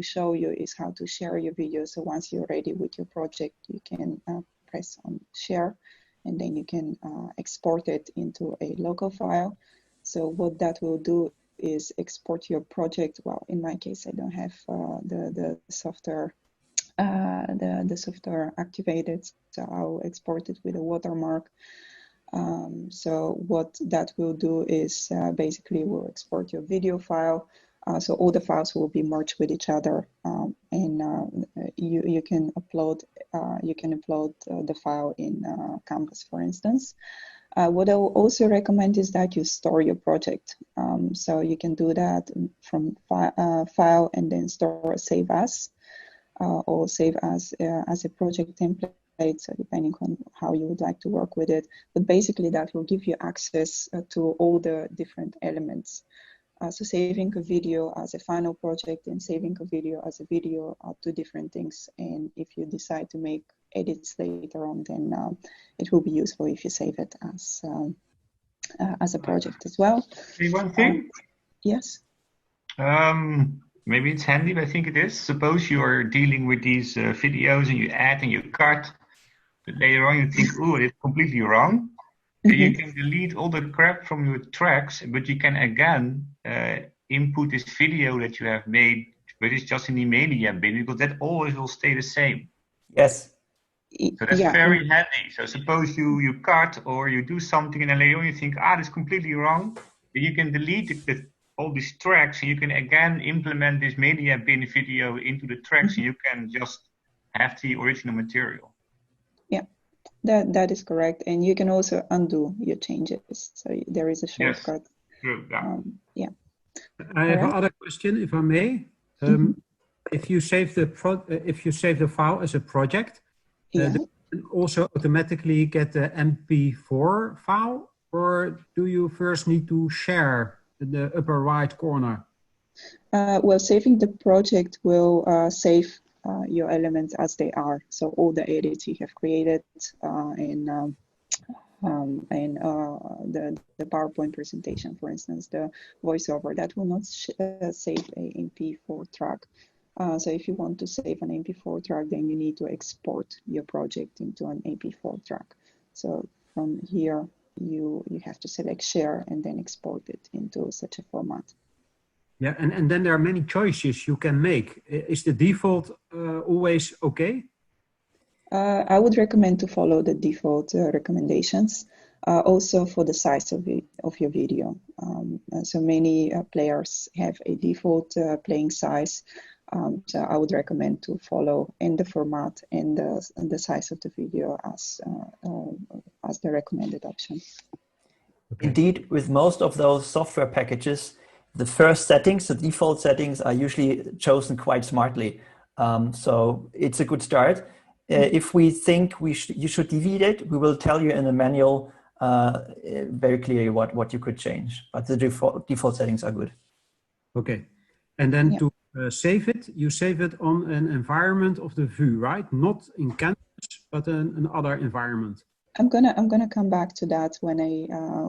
show you is how to share your video. So once you're ready with your project, you can press on share, and then you can export it into a local file. So what that will do is export your project. Well, in my case, I don't have the software activated, so I'll export it with a watermark. So what that will do is basically will export your video file. So all the files will be merged with each other, and you can upload the file in Canvas, for instance. What I will also recommend is that you store your project. So you can do that from file and then store save as, or save as a project template. So depending on how you would like to work with it, but basically that will give you access to all the different elements. So saving a video as a final project and saving a video as a video are two different things. And if you decide to make edits later on, then it will be useful if you save it as a project as well.
One thing?
Yes.
Maybe it's handy, but I think it is. Suppose you are dealing with these videos and you add and you cut, but later on you think, oh, it's completely wrong. You can delete all the crap from your tracks, but you can again input this video that you have made, but it's just in the media bin, because that always will stay the same.
Yes.
So that's very handy. So suppose you cut or you do something and then later on you think, that's completely wrong. But you can delete all these tracks and you can again implement this media bin video into the tracks and you can just have the original material.
Yeah, that is correct. And you can also undo your changes. So there is a shortcut.
Yes, true,
yeah.
I have another question, if I may. If you save the file as a project, you also automatically get the MP4 file, or do you first need to share the upper right corner?
Well, saving the project will save your elements as they are. So all the edits you have created in the PowerPoint presentation, for instance, the voiceover, that will not save a MP4 track. So if you want to save an MP4 track, then you need to export your project into an MP4 track. So from here, you have to select share and then export it into such a format.
Yeah, and then there are many choices you can make. Is the default always okay?
I would recommend to follow the default recommendations, also for the size of your video. So many players have a default playing size. So I would recommend to follow in the format and the size of the video as the recommended option.
Okay. Indeed, with most of those software packages, the first settings, the default settings, are usually chosen quite smartly. So it's a good start. If we think you should delete it, we will tell you in the manual very clearly what you could change. But the default settings are good.
Okay. And then to save it, you save it on an environment of the view, right? Not in Canvas, but another environment.
I'm gonna come back to that when I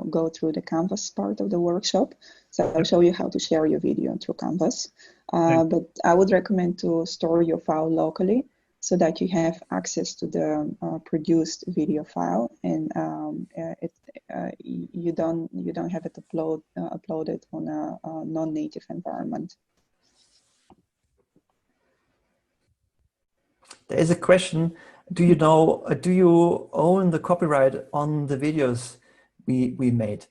go through the Canvas part of the workshop. So I'll show you how to share your video through Canvas. But I would recommend to store your file locally so that you have access to the produced video file, and you don't have it uploaded on a non-native environment.
There is a question. Do you own the copyright on the videos we made?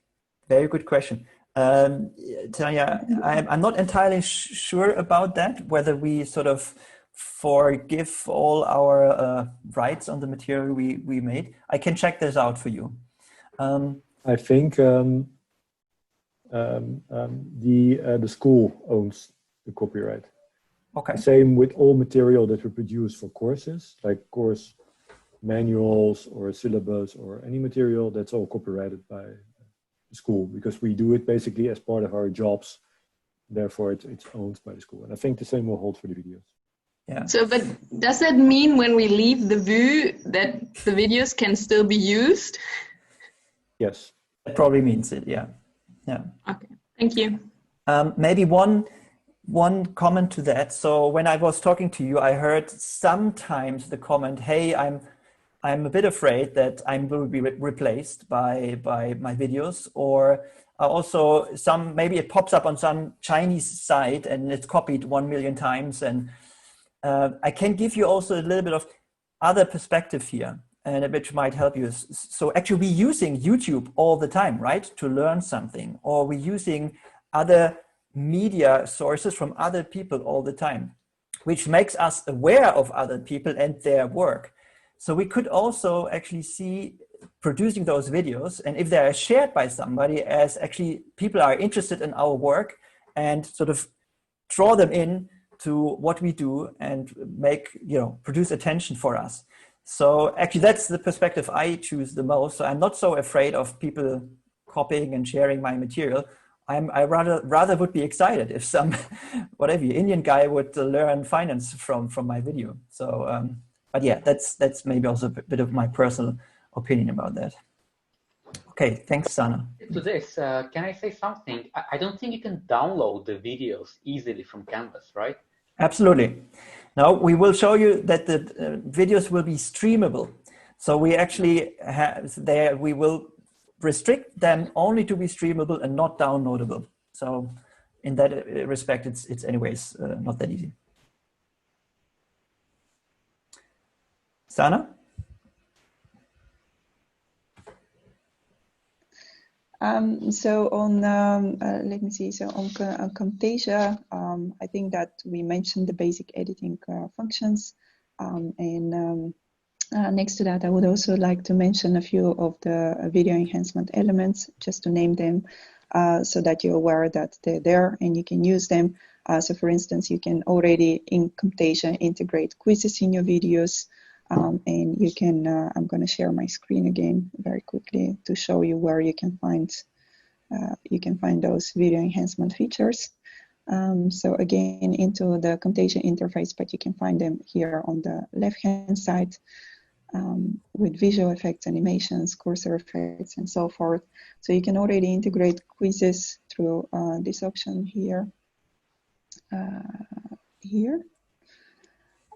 Very good question. Tanya, I'm not entirely sure about that, whether we sort of forgive all our rights on the material we made. I can check this out for you.
I think the school owns the copyright.
Okay.
Same with all material that we produce for courses, like course manuals or syllabus or any material, that's all copyrighted by the school, because we do it basically as part of our jobs. Therefore, it's owned by the school. And I think the same will hold for the videos.
Yeah.
So, but does that mean when we leave the view that the videos can still be used?
Yes.
That probably means it, yeah. Yeah.
Okay, thank you.
Maybe one comment to that. So when I was talking to you, I heard sometimes the comment, hey, I'm a bit afraid that I will be replaced by my videos, or also maybe it pops up on some Chinese site and it's copied 1 million times. And I can give you also a little bit of other perspective here, and which might help you. So actually we're using YouTube all the time, right? To learn something, or we're using other media sources from other people all the time, which makes us aware of other people and their work. So we could also actually see producing those videos, and if they are shared by somebody, as actually people are interested in our work and sort of draw them in to what we do and produce attention for us. So actually that's the perspective I choose the most. So I'm not so afraid of people copying and sharing my material. I rather would be excited if some Indian guy would learn finance from my video. So, but yeah, that's maybe also a bit of my personal opinion about that. Okay, thanks, Sana.
To this, can I say something? I don't think you can download the videos easily from Canvas, right?
Absolutely. Now we will show you that the videos will be streamable. So we actually we will restrict them only to be streamable and not downloadable. So in that respect, it's anyways not that easy. Sana?
So on, let me see, so on Camtasia, I think that we mentioned the basic editing functions. Next to that, I would also like to mention a few of the video enhancement elements, just to name them, so that you're aware that they're there and you can use them. So for instance, you can already in Camtasia integrate quizzes in your videos. And you can, I'm going to share my screen again very quickly to show you where you can find those video enhancement features. So again, into the Camtasia interface, but you can find them here on the left-hand side with visual effects, animations, cursor effects, and so forth. So you can already integrate quizzes through this option here.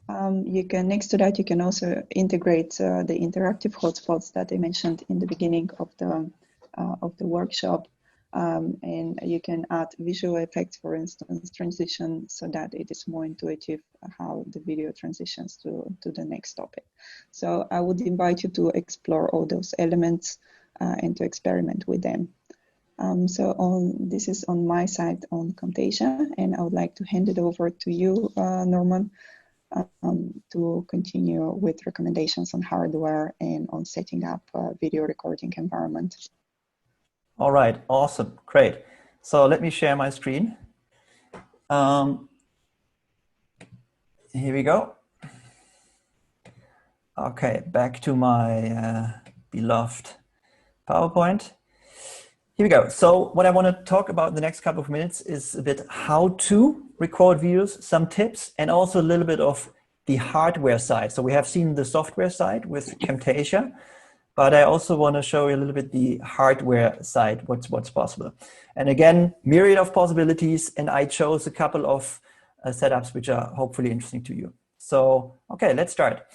You can, next to that, you can also integrate the interactive hotspots that I mentioned in the beginning of the workshop, and you can add visual effects, for instance, transition, so that it is more intuitive how the video transitions to the next topic. So I would invite you to explore all those elements and to experiment with them. This is on my side on Camtasia, and I would like to hand it over to you, Norman, to continue with recommendations on hardware and on setting up a video recording environment.
All right, awesome, great. So let me share my screen. Here we go. Okay, back to my beloved PowerPoint. Here we go. So what I want to talk about in the next couple of minutes is a bit how to record videos, some tips, and also a little bit of the hardware side. So we have seen the software side with Camtasia, but I also want to show you a little bit the hardware side, what's possible. And again, myriad of possibilities, and I chose a couple of setups which are hopefully interesting to you. So, okay, let's start.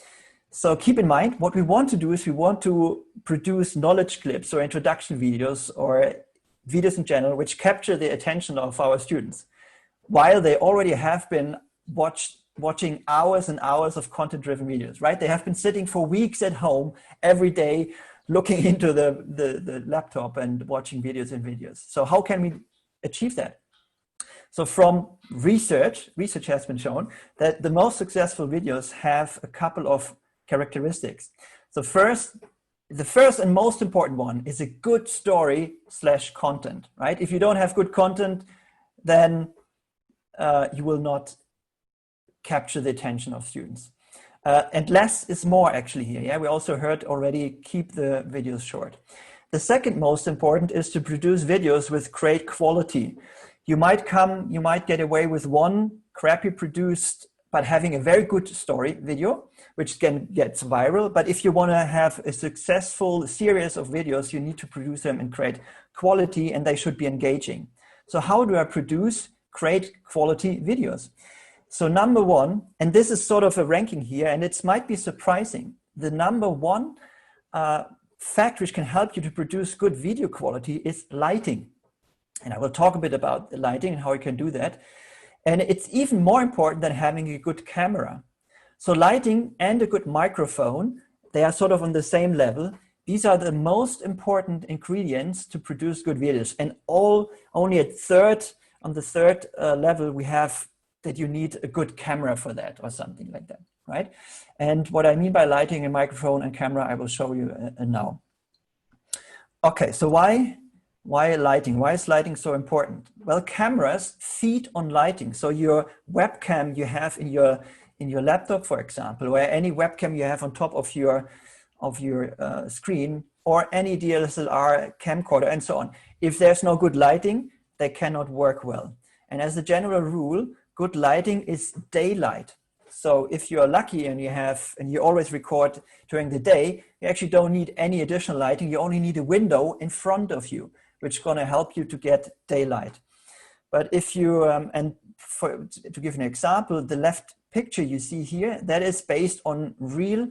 So keep in mind, what we want to do is we want to produce knowledge clips or introduction videos or videos in general, which capture the attention of our students, while they already have been watching hours and hours of content-driven videos, right? They have been sitting for weeks at home every day, looking into the laptop and watching videos and videos. So how can we achieve that? So from research has been shown that the most successful videos have a couple of characteristics. So the first and most important one is a good story / content, right? If you don't have good content, then you will not capture the attention of students. And less is more actually here. Yeah, we also heard already, keep the videos short. The second most important is to produce videos with great quality. You might get away with one crappy produced, but having a very good story video, which gets viral. But if you want to have a successful series of videos, you need to produce them in great quality, and they should be engaging. So how do I produce great quality videos? So number one, and this is sort of a ranking here, and it might be surprising, the number one fact which can help you to produce good video quality is lighting. And I will talk a bit about the lighting and how you can do that. And it's even more important than having a good camera. So lighting and a good microphone, they are sort of on the same level. These are the most important ingredients to produce good videos. And only on the third level, we have that you need a good camera for that or something like that, right? And what I mean by lighting and microphone and camera, I will show you now. Okay, so why lighting? Why is lighting so important? Well, cameras feed on lighting. So your webcam you have in your laptop, for example, or any webcam you have on top of your screen, or any DSLR camcorder and so on. If there's no good lighting, they cannot work well. And as a general rule, good lighting is daylight. So if you're lucky and you always record during the day, you actually don't need any additional lighting. You only need a window in front of you, which is going to help you to get daylight. But if you, to give an example, the left picture you see here, that is based on real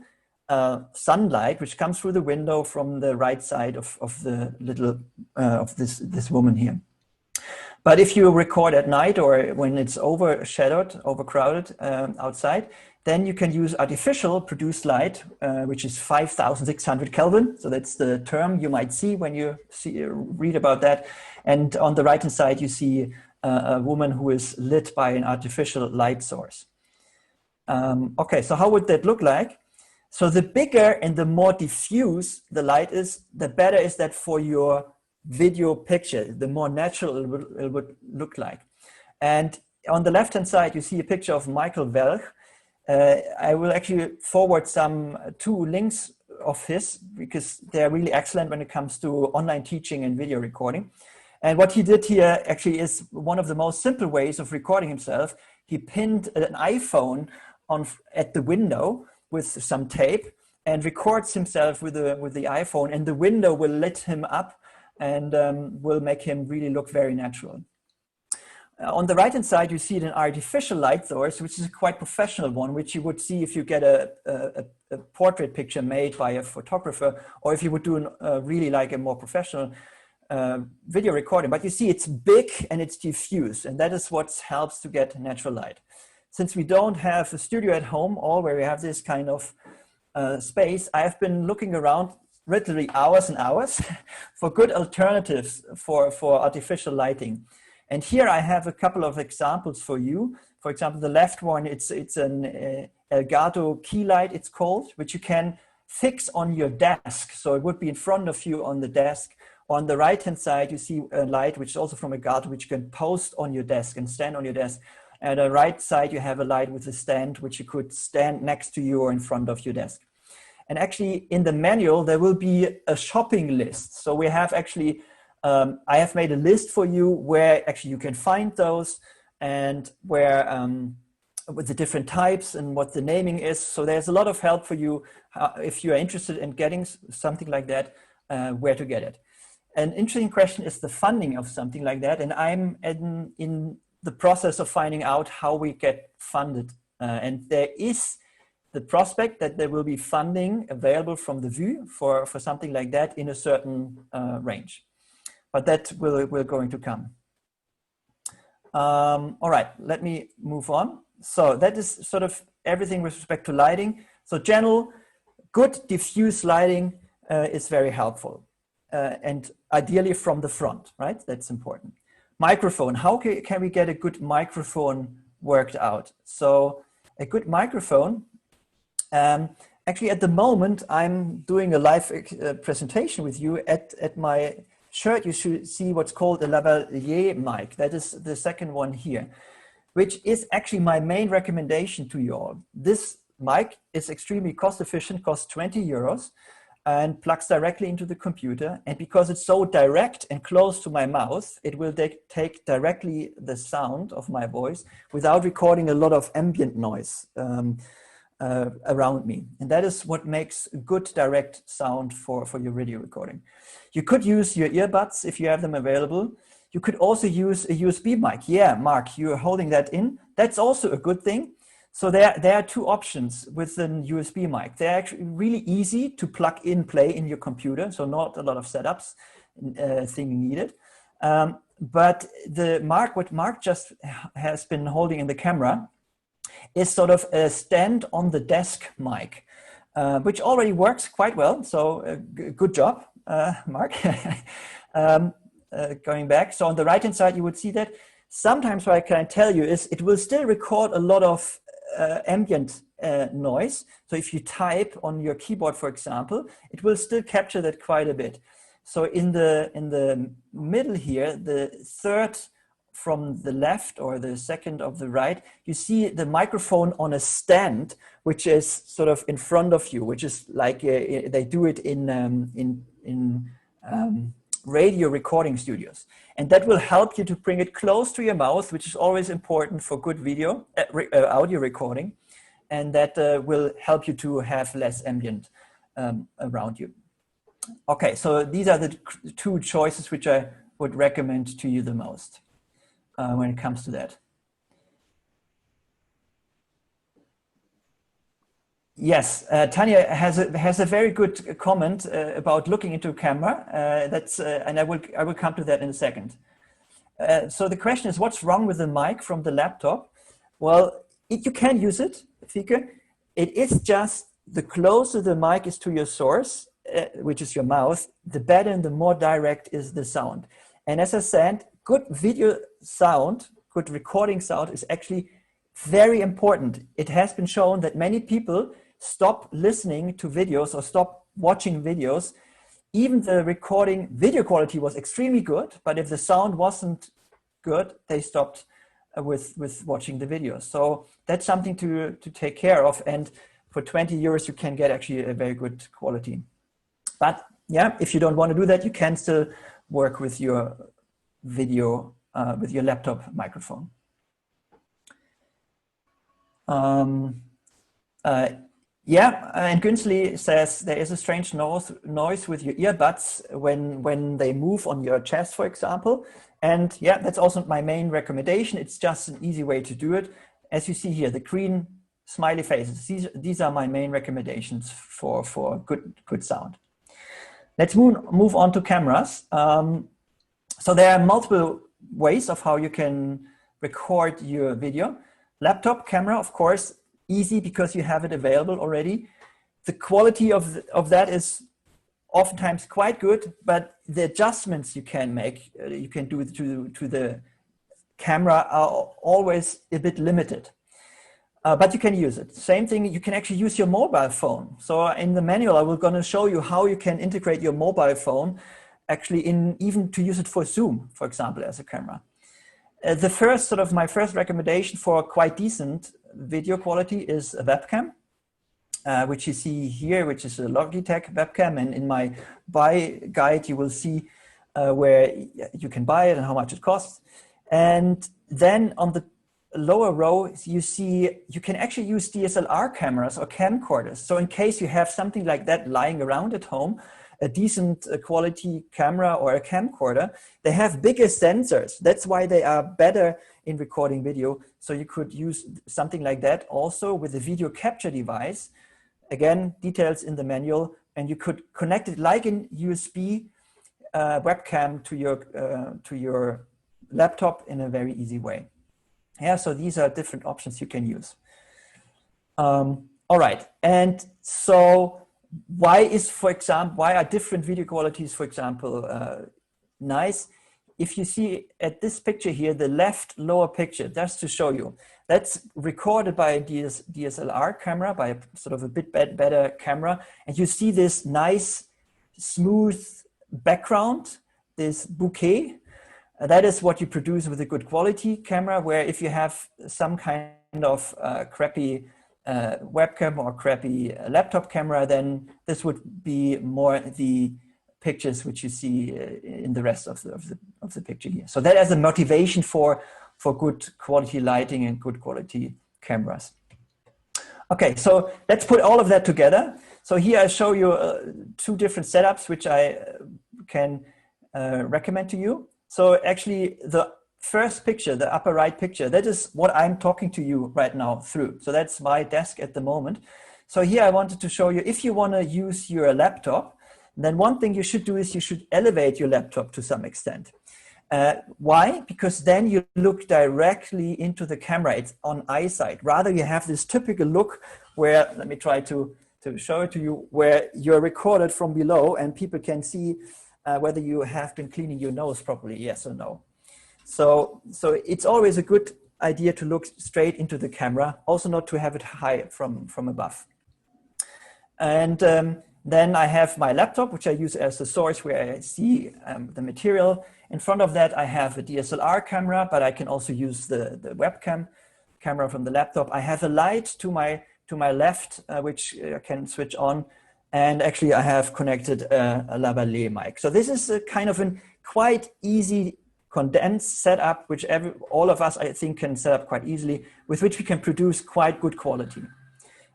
sunlight, which comes through the window from the right side of the little, of this woman here. But if you record at night or when it's overcrowded outside, then you can use artificial produced light, which is 5,600 Kelvin. So that's the term you might see when you read about that. And on the right-hand side, you see a woman who is lit by an artificial light source. Okay, so how would that look like? So the bigger and the more diffuse the light is, the better is that for your video picture, the more natural it would look like. And on the left-hand side, you see a picture of Michael Welch. I will actually forward two links of his, because they're really excellent when it comes to online teaching and video recording. And what he did here actually is one of the most simple ways of recording himself. He pinned an iPhone at the window with some tape and records himself with the iPhone, and the window will lit him up and will make him really look very natural. On the right-hand side, you see an artificial light source, which is a quite professional one, which you would see if you get a portrait picture made by a photographer, or if you would do really like a more professional video recording. But you see it's big and it's diffuse, and that is what helps to get natural light. Since we don't have a studio at home or where we have this kind of space, I have been looking around literally hours and hours for good alternatives for artificial lighting. And here I have a couple of examples for you. For example, the left one, it's an Elgato key light, it's called, which you can fix on your desk. So it would be in front of you on the desk. On the right-hand side, you see a light, which is also from Elgato, which you can post on your desk and stand on your desk. And on the right side, you have a light with a stand, which you could stand next to you or in front of your desk. And actually in the manual, there will be a shopping list. So we have actually, I have made a list for you where actually you can find those and where, with the different types and what the naming is. So there's a lot of help for you if you are interested in getting something like that, where to get it. An interesting question is the funding of something like that. And I'm in the process of finding out how we get funded. And there is the prospect that there will be funding available from the VU for something like that in a certain range. But that will going to come. All right, let me move on. So that is sort of everything with respect to lighting. So general, good diffuse lighting is very helpful. And ideally from the front, right? That's important. Microphone, how can we get a good microphone worked out? So a good microphone, actually at the moment, I'm doing a live presentation with you at my shirt. You should see what's called a lavalier mic. That is the second one here, which is actually my main recommendation to you all. This mic is extremely cost efficient, costs 20 euros and plugs directly into the computer. And because it's so direct and close to my mouth, it will take directly the sound of my voice without recording a lot of ambient noise around me. And that is what makes good direct sound for your video recording. You could use your earbuds if you have them available. You could also use a USB mic. Yeah, Mark, you're holding that in. That's also a good thing. So there are two options with an USB mic. They're actually really easy to plug in, play in your computer. So not a lot of setups thing needed. But what Mark just has been holding in the camera is sort of a stand on the desk mic, which already works quite well. So good job, Mark. Going back. So on the right-hand side, you would see that sometimes what I can tell you is it will still record a lot of ambient noise. So if you type on your keyboard, for example, it will still capture that quite a bit. So in the middle here, the third from the left or the second of the right, you see the microphone on a stand, which is sort of in front of you, which is like they do it in radio recording studios. And that will help you to bring it close to your mouth, which is always important for good video, audio recording. And that will help you to have less ambient around you. Okay, so these are the two choices which I would recommend to you the most when it comes to that. Yes, Tanya has a very good comment about looking into camera. And I will come to that in a second. So the question is, what's wrong with the mic from the laptop? Well, you can use it, Fieke. It is just the closer the mic is to your source, which is your mouth, the better and the more direct is the sound. And as I said, good video sound, good recording sound is actually very important. It has been shown that many people stop listening to videos or stop watching videos. Even the recording video quality was extremely good, but if the sound wasn't good, they stopped with watching the videos. So that's something to take care of. And for 20 euros, you can get actually a very good quality. But yeah, if you don't want to do that, you can still work with your video, with your laptop microphone. Yeah, and Günzli says there is a strange noise with your earbuds when they move on your chest, for example. And yeah, that's also my main recommendation. It's just an easy way to do it. As you see here, the green smiley faces, these are my main recommendations for good sound. Let's move on to cameras. So there are multiple ways of how you can record your video. Laptop camera, of course, easy because you have it available already. The quality of that is oftentimes quite good, but the adjustments you can make, you can do to the camera are always a bit limited. But you can use it. Same thing, you can actually use your mobile phone. So in the manual, I will going to show you how you can integrate your mobile phone actually even to use it for Zoom, for example, as a camera. My first recommendation for quite decent video quality is a webcam. which you see here, which is a Logitech webcam. And in my buy guide, you will see where you can buy it and how much it costs. And then on the lower row, you see you can actually use DSLR cameras or camcorders. So in case you have something like that lying around at home, a decent quality camera or a camcorder, they have bigger sensors. That's why they are better in recording video. So you could use something like that also with a video capture device. Again, details in the manual, and you could connect it like in USB webcam to your laptop in a very easy way. Yeah, so these are different options you can use. All right, and so why are different video qualities, for example, nice? If you see at this picture here, the left lower picture, just to show you, that's recorded by a DSLR camera, by a sort of a bit better camera. And you see this nice, smooth background, this bouquet. That is what you produce with a good quality camera, where if you have some kind of crappy webcam or crappy laptop camera, then this would be more the pictures which you see in the rest of the picture here. So that is a motivation for good quality lighting and good quality cameras. Okay, so let's put all of that together. So here I show you two different setups which I can recommend to you. So actually the first picture, the upper right picture, that is what I'm talking to you right now through. So that's my desk at the moment. So here I wanted to show you, if you want to use your laptop, then one thing you should do is you should elevate your laptop to some extent. Why? Because then you look directly into the camera. It's on eyesight. Rather, you have this typical look where, let me try to show it to you, where you're recorded from below and people can see whether you have been cleaning your nose properly, yes or no. So it's always a good idea to look straight into the camera, also not to have it high from above. And then I have my laptop, which I use as a source where I see the material. In front of that, I have a DSLR camera, but I can also use the webcam camera from the laptop. I have a light to my left, which I can switch on. And actually, I have connected a lavalier mic. So this is a kind of a quite easy condensed setup, which all of us, I think, can set up quite easily, with which we can produce quite good quality.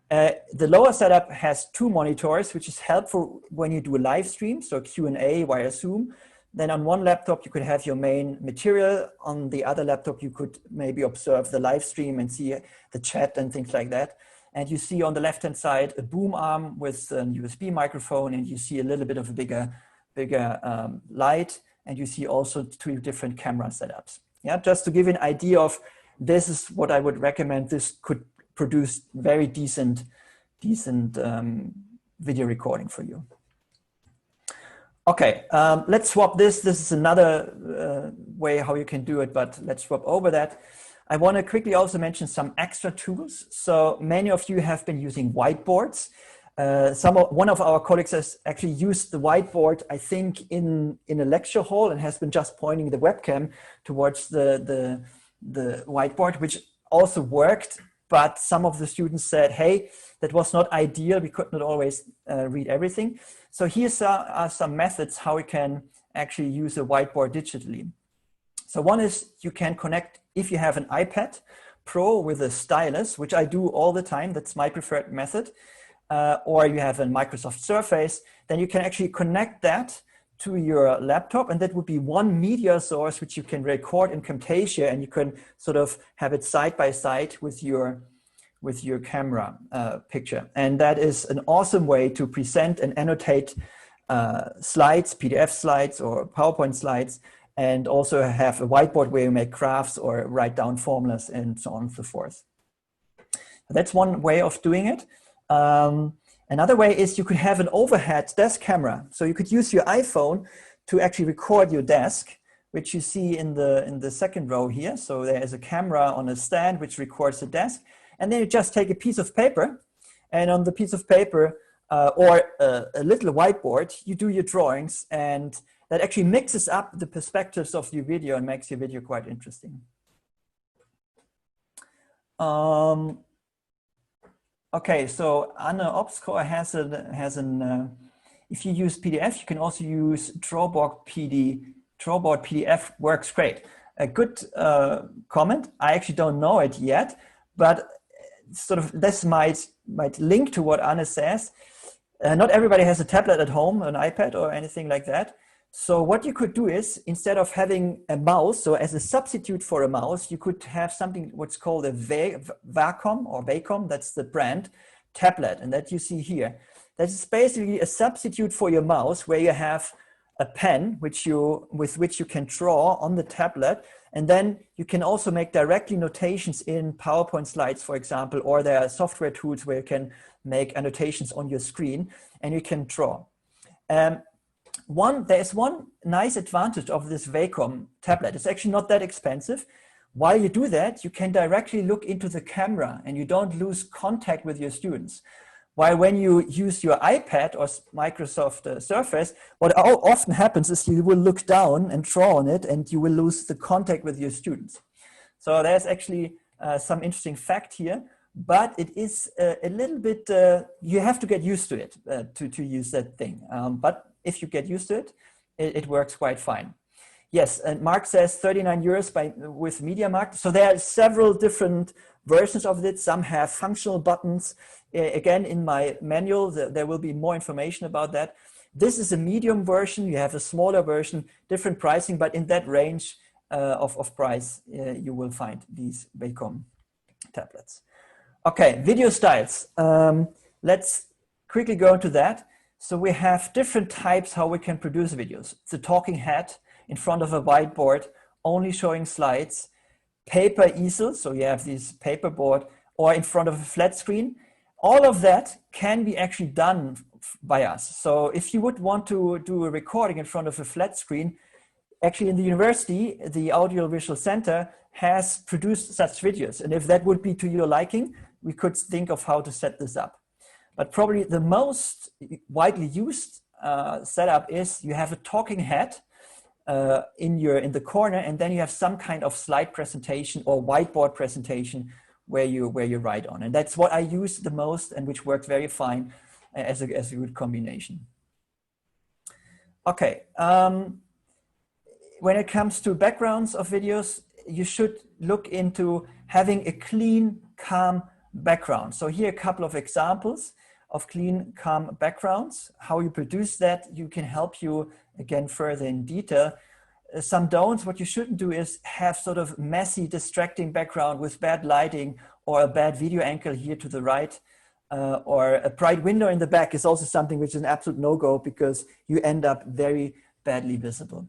The lower setup has two monitors, which is helpful when you do a live stream, so Q&A via Zoom. Then on one laptop, you could have your main material. On the other laptop, you could maybe observe the live stream and see the chat and things like that. And you see on the left-hand side a boom arm with a USB microphone, and you see a little bit of a bigger light, and you see also two different camera setups. Yeah, just to give you an idea of this is what I would recommend. This could produce very decent video recording for you. Okay, let's swap this. This is another way how you can do it, but let's swap over that. I want to quickly also mention some extra tools. So many of you have been using whiteboards. One of our colleagues has actually used the whiteboard, I think, in a lecture hall, and has been just pointing the webcam towards the whiteboard, which also worked. But some of the students said, hey, that was not ideal. We could not always read everything. So here are some methods how we can actually use a whiteboard digitally. So one is you can connect, if you have an iPad Pro with a stylus, which I do all the time, that's my preferred method, or you have a Microsoft Surface, then you can actually connect that to your laptop, and that would be one media source which you can record in Camtasia, and you can sort of have it side by side with your camera picture. And that is an awesome way to present and annotate slides, PDF slides or PowerPoint slides, and also have a whiteboard where you make graphs or write down formulas and so on and so forth. That's one way of doing it. Another way is you could have an overhead desk camera. So you could use your iPhone to actually record your desk, which you see in the second row here. So there is a camera on a stand which records the desk. And then you just take a piece of paper, and on the piece of paper or a little whiteboard, you do your drawings, and that actually mixes up the perspectives of your video and makes your video quite interesting. Okay, so Anne Obscore has an if you use PDF, you can also use Drawboard PDF works great. A good comment. I actually don't know it yet, but sort of this might link to what Anne says. Not everybody has a tablet at home, an iPad or anything like that. So what you could do is, instead of having a mouse, so as a substitute for a mouse, you could have something what's called a Wacom, that's the brand, tablet, and that you see here. That is basically a substitute for your mouse, where you have a pen with which you can draw on the tablet, and then you can also make directly notations in PowerPoint slides, for example, or there are software tools where you can make annotations on your screen and you can draw. There is one nice advantage of this Wacom tablet. It's actually not that expensive. While you do that, you can directly look into the camera and you don't lose contact with your students. While when you use your iPad or Microsoft Surface, what often happens is you will look down and draw on it and you will lose the contact with your students. So there's actually some interesting fact here, but it is a little bit, you have to get used to it to use that thing. But if you get used to it, it works quite fine. Yes, and Mark says 39 euros with MediaMarkt. So there are several different versions of it. Some have functional buttons. Again, in my manual, there will be more information about that. This is a medium version. You have a smaller version, different pricing, but in that range of price, you will find these Wacom tablets. Okay, video styles. Let's quickly go into that. So we have different types how we can produce videos. It's a talking head in front of a whiteboard, only showing slides, paper easel, so you have this paper board, or in front of a flat screen. All of that can be actually done by us. So if you would want to do a recording in front of a flat screen, actually in the university, the Audiovisual Center has produced such videos. And if that would be to your liking, we could think of how to set this up. But probably the most widely used setup is you have a talking head in the corner, and then you have some kind of slide presentation or whiteboard presentation where you write on, and that's what I use the most and which works very fine as a good combination. Okay, when it comes to backgrounds of videos, you should look into having a clean, calm background. So here are a couple of examples of clean, calm backgrounds. How you produce that, you can help you again further in detail. Some don'ts, what you shouldn't do is have sort of messy, distracting background with bad lighting or a bad video angle here to the right, or a bright window in the back is also something which is an absolute no-go because you end up very badly visible.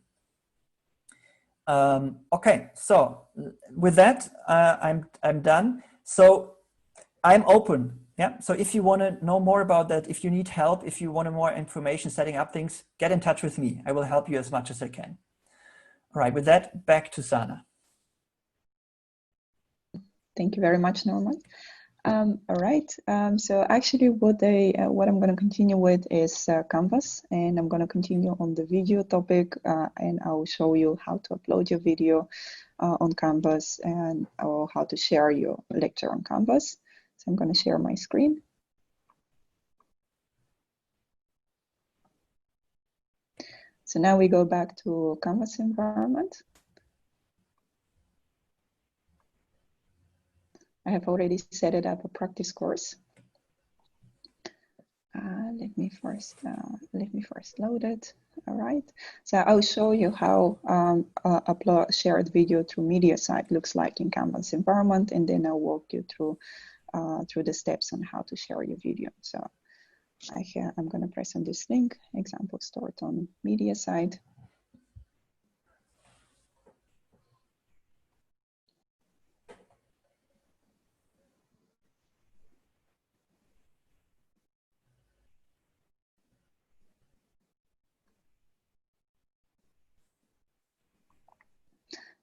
Okay, so with that, I'm done. So I'm open. Yeah, so if you want to know more about that, if you need help, if you want more information setting up things, get in touch with me. I will help you as much as I can. All right, with that, back to Sana.
Thank you very much, Norman. All right, so actually what I'm going to continue with is Canvas, and I'm going to continue on the video topic, and I will show you how to upload your video on Canvas and or how to share your lecture on Canvas. So I'm going to share my screen. So now we go back to Canvas environment. I have already set it up a practice course. Let me first load it. All right. So I'll show you how upload shared video through media site looks like in Canvas environment, and then I'll walk you through the steps on how to share your video. So I'm going to press on this link, example stored on media site.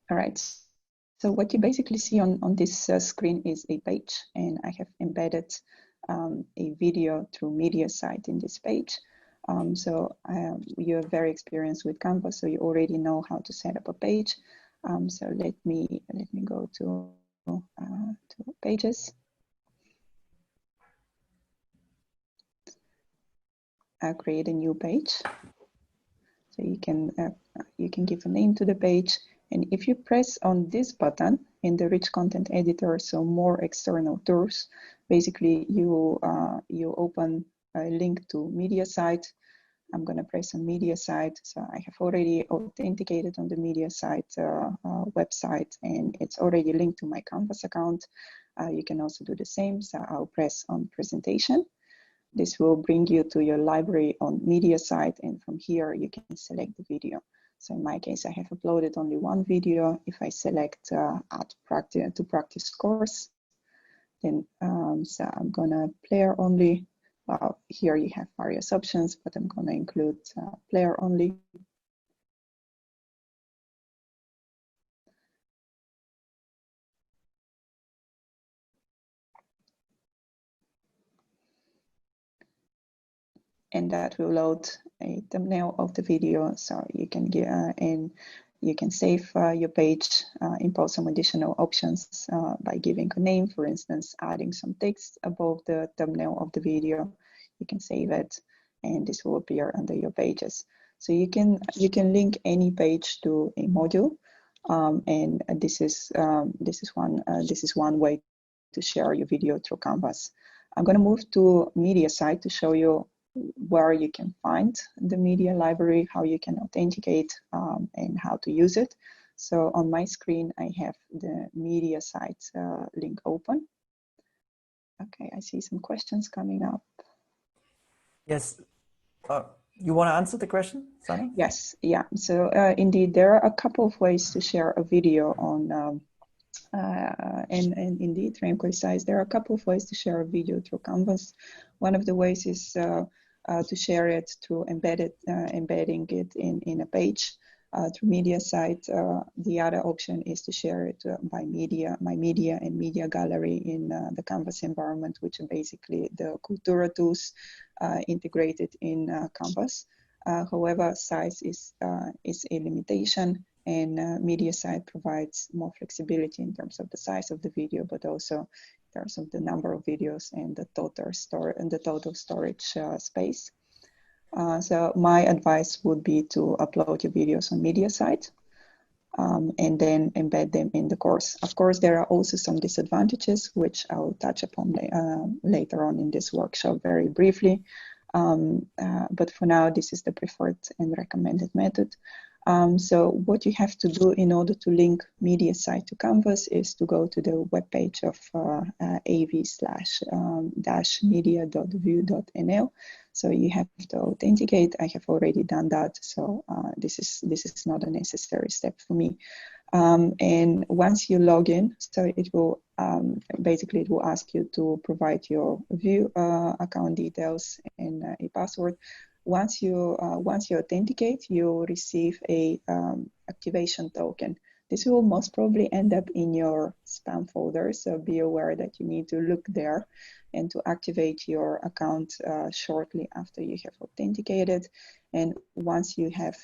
All right. So what you basically see on this screen is a page, and I have embedded a video through media site in this page. So you're very experienced with Canvas, so you already know how to set up a page. So let me go to pages. create a new page. So you can give a name to the page, and if you press on this button in the rich content editor, so more external tools, basically you open a link to media site. I'm going to press on media site. So I have already authenticated on the media site website, and it's already linked to my Canvas account. You can also do the same. So I'll press on presentation. This will bring you to your library on media site, and from here you can select the video. So in my case, I have uploaded only one video. If I select add practice course, then so I'm gonna player only. Well, here you have various options, but I'm gonna include player only. And that will load a thumbnail of the video, so you can get and you can save your page, impose some additional options by giving a name, for instance, adding some text above the thumbnail of the video. You can save it, and this will appear under your pages. So you can link any page to a module, and this is one way to share your video through Canvas. I'm going to move to media site to show you where you can find the media library, how you can authenticate, and how to use it. So on my screen, I have the media site link open. Okay, I see some questions coming up.
Yes. You want to answer the question, Sana?
Yes, yeah. So indeed, there are a couple of ways to share a video on and indeed, Remco says there are a couple of ways to share a video through Canvas. One of the ways is to share it through embedding it in a page through media site. The other option is to share it by media, my media and media gallery in the Canvas environment, which are basically the Cultura tools integrated in Canvas. However, size is a limitation, and media site provides more flexibility in terms of the size of the video, but also in terms of the number of videos and the total storage space. So my advice would be to upload your videos on media site and then embed them in the course. Of course, there are also some disadvantages, which I'll touch upon later on in this workshop very briefly. But for now, this is the preferred and recommended method. So what you have to do in order to link media site to Canvas is to go to the webpage of av/media.vue.nl. So you have to authenticate. I have already done that, so this is not a necessary step for me. And once you log in, so it will basically it will ask you to provide your Vue account details and a password. Once you authenticate, you'll receive a activation token. This will most probably end up in your spam folder, so be aware that you need to look there and to activate your account shortly after you have authenticated. And once you have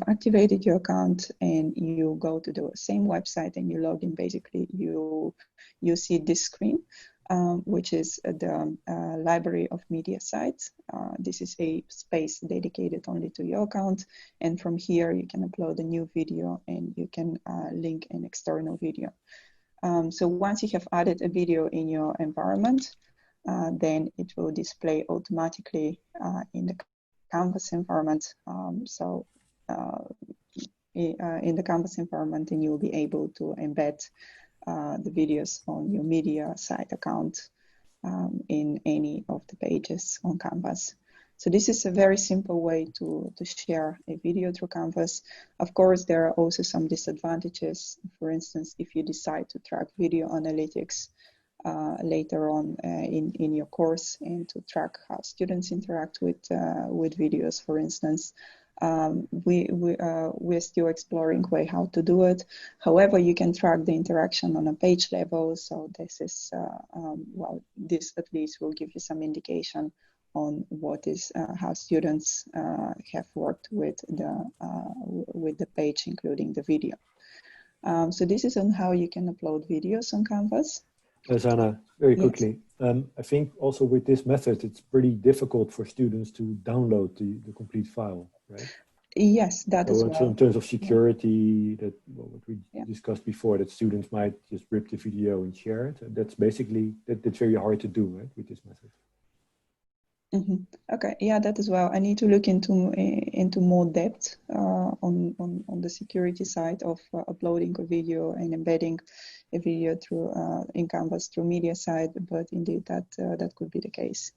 activated your account and you go to the same website and you log in, basically you see this screen. Which is the library of media sites. This is a space dedicated only to your account. And from here, you can upload a new video and you can link an external video. So once you have added a video in your environment, then it will display automatically in the Canvas environment. In the Canvas environment, and you'll be able to embed the videos on your media site account in any of the pages on Canvas. So this is a very simple way to share a video through Canvas. Of course, there are also some disadvantages. For instance, if you decide to track video analytics later on in your course and to track how students interact with videos, for instance, we're still exploring how to do it. However, you can track the interaction on a page level. So this is, well, this at least will give you some indication on what is how students have worked with the page, including the video. So this is on how you can upload videos on Canvas.
Anna, very quickly. I think also with this method, it's pretty difficult for students to download the complete file, right?
Yes, that
so
as
in
well.
terms of security, that what we
Yeah.
discussed before, that students might just rip the video and share it. That's basically, that's very hard to do, right, with this method.
Mm-hmm. Okay, yeah, that as well. I need to look into more depth on the security side of uploading a video and embedding a video through in Canvas through media side. But indeed, that could be the case.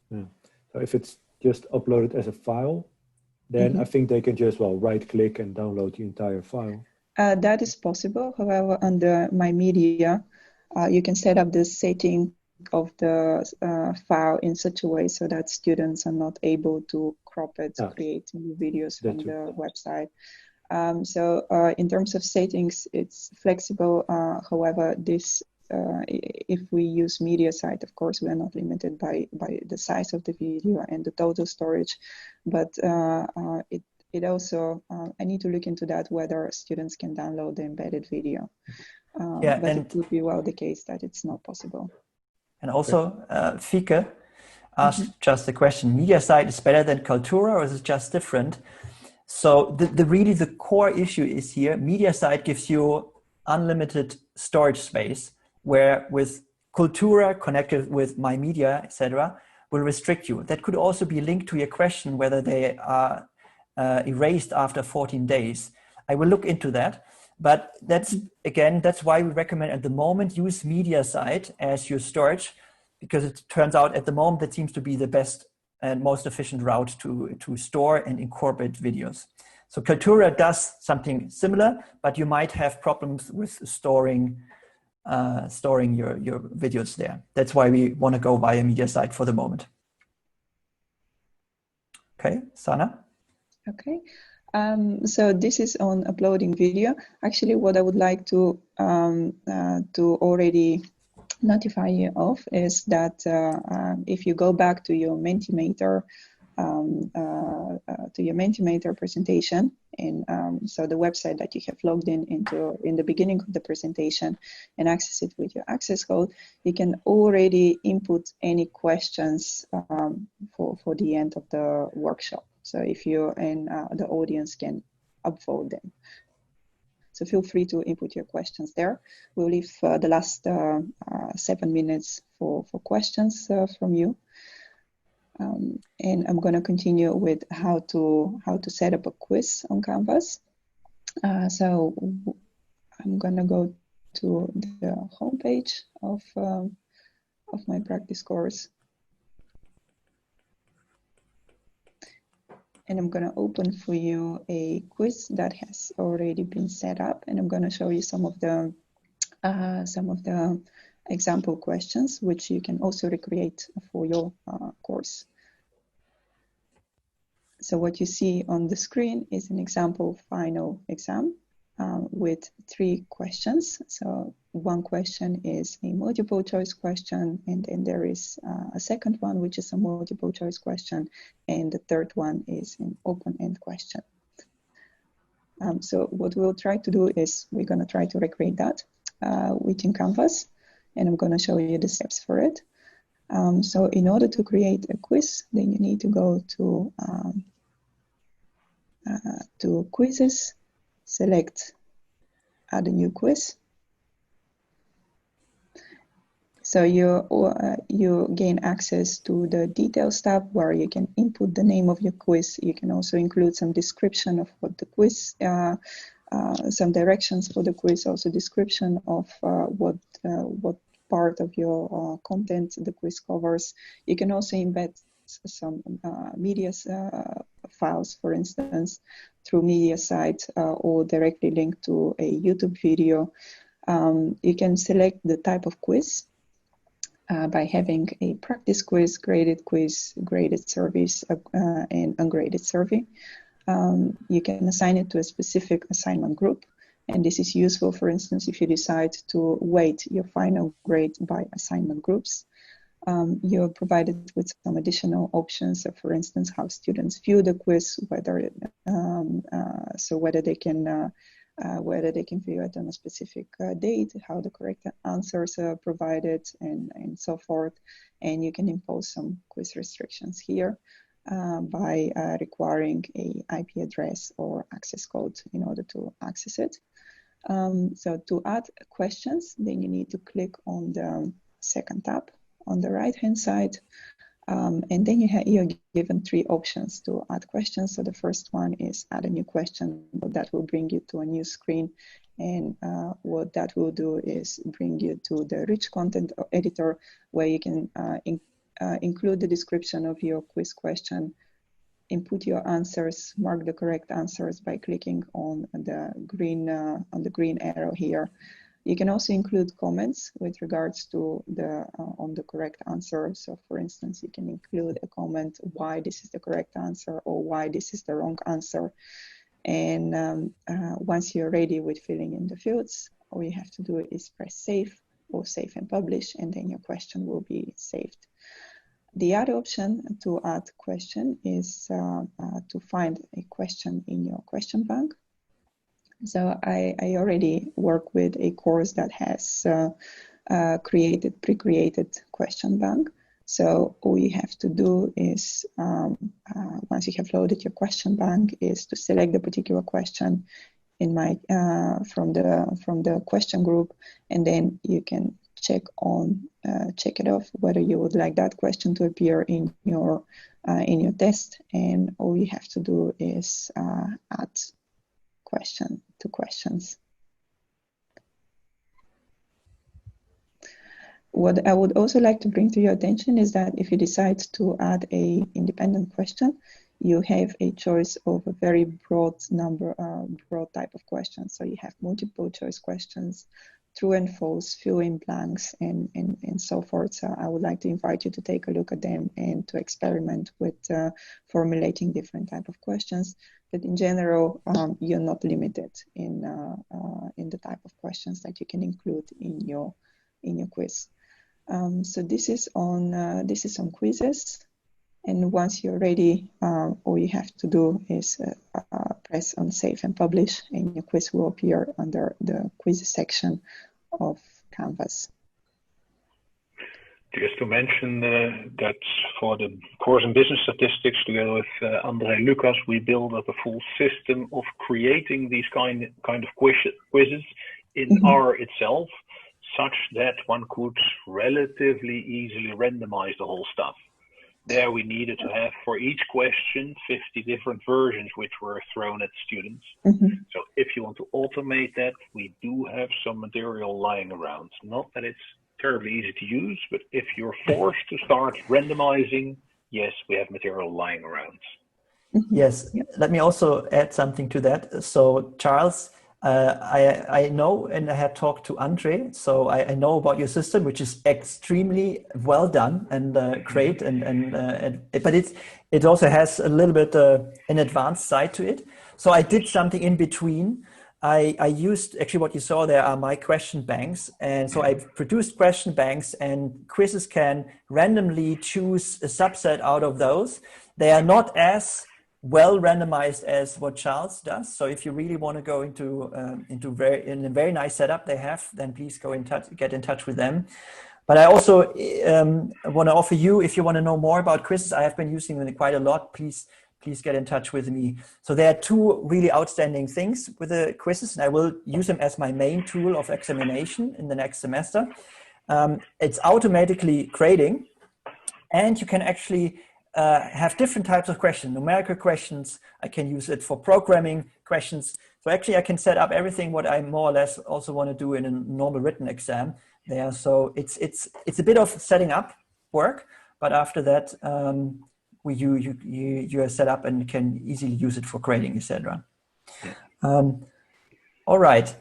Yeah. So if it's just uploaded as a file, then I think they can just, well, right-click and download the entire file.
That is possible. However, under My Media, you can set up the setting of the file in such a way so that students are not able to crop it, create new videos from the website. So in terms of settings, it's flexible. However, this if we use media site, of course, we are not limited by the size of the video and the total storage, but it also, I need to look into that, whether students can download the embedded video.
Yeah,
but
and
it would be well the case that it's not possible.
And also, Fieke asked just a question, media site is better than Kaltura, or is it just different? So really the core issue is here, media site gives you unlimited storage space, where with Kaltura connected with My Media, etc., will restrict you. That could also be linked to your question, whether they are erased after 14 days. I will look into that. But that's, again, that's why we recommend at the moment use media site as your storage, because it turns out at the moment that seems to be the best and most efficient route to store and incorporate videos. So Kaltura does something similar, but you might have problems with storing your videos there. That's why we want to go via media site for the moment. Okay, Sana?
Okay. So this is on uploading video. Actually, what I would like to already notify you of is that if you go back to your Mentimeter presentation, and so the website that you have logged into in the beginning of the presentation, and access it with your access code, you can already input any questions for the end of the workshop. So if you and the audience can upvote them. So feel free to input your questions there. We'll leave the last 7 minutes for questions from you. And I'm going to continue with how to set up a quiz on Canvas. So I'm going to go to the homepage of my practice course. And I'm going to open for you a quiz that has already been set up, and I'm going to show you some of the example questions, which you can also recreate for your course. So what you see on the screen is an example final exam with 3 questions. So one question is a multiple choice question, and then there is a second one, which is a multiple choice question, and the third one is an open-end question. So what we'll try to do is we're going to try to recreate that within Canvas, and I'm going to show you the steps for it. So in order to create a quiz, then you need to go to quizzes, select add a new quiz. So you gain access to the details tab, where you can input the name of your quiz. You can also include some description of what the quiz, some directions for the quiz, also description of what part of your content the quiz covers. You can also embed some media files, for instance, through media site or directly link to a YouTube video. You can select the type of quiz by having a practice quiz, graded service, and ungraded survey. You can assign it to a specific assignment group. And this is useful, for instance, if you decide to weight your final grade by assignment groups. You're provided with some additional options, so for instance, how students view the quiz, whether they can whether they can view it on a specific date, how the correct answers are provided, and so forth. And you can impose some quiz restrictions here by requiring a IP address or access code in order to access it. So to add questions, then you need to click on the second tab on the right-hand side. And then you're given 3 options to add questions. So the first one is add a new question. That will bring you to a new screen. And what that will do is bring you to the rich content editor, where you can include the description of your quiz question, input your answers, mark the correct answers by clicking on the green arrow here. You can also include comments with regards to on the correct answer. So for instance, you can include a comment why this is the correct answer or why this is the wrong answer. And once you're ready with filling in the fields, all you have to do is press save or save and publish, and then your question will be saved. The other option to add question is to find a question in your question bank. So I already work with a course that has pre-created question bank. So all you have to do is, once you have loaded your question bank, is to select the particular question in from the question group, and then you can check it off whether you would like that question to appear in your test. And all you have to do is add question to questions. What I would also like to bring to your attention is that if you decide to add a independent question, you have a choice of a very broad type of questions. So you have multiple choice questions, true and false, fill in blanks, and so forth. So I would like to invite you to take a look at them and to experiment with formulating different type of questions. But in general, you're not limited in the type of questions that you can include in your quiz. So this is on quizzes, and once you're ready, all you have to do is press on Save and Publish, and your quiz will appear under the quiz section of Canvas.
Just to mention that for the course in business statistics, together with Andre and Lucas, we built up a full system of creating these kind of quizzes in R itself, such that one could relatively easily randomize the whole stuff. There we needed to have for each question 50 different versions which were thrown at students. So if you want to automate that, we do have some material lying around. Not that it's terribly easy to use, but if you're forced to start randomizing, yes, we have material lying around.
Yes, let me also add something to that. So Charles, I know, and I had talked to Andre, so I know about your system, which is extremely well done and great, but it also has a little bit an advanced side to it. So I did something in between. I used, actually what you saw there are my question banks, and so I produced question banks, and quizzes can randomly choose a subset out of those. They are not as well randomized as what Charles does. So if you really want to go into a very nice setup they have, then please get in touch with them. But I also want to offer you, if you want to know more about quizzes, I have been using them quite a lot. Please get in touch with me. So there are 2 really outstanding things with the quizzes, and I will use them as my main tool of examination in the next semester. It's automatically grading, and you can actually have different types of questions, numerical questions. I can use it for programming questions. So actually I can set up everything what I more or less also want to do in a normal written exam there. So it's a bit of setting up work, but after that you are set up and can easily use it for grading, etc. All right,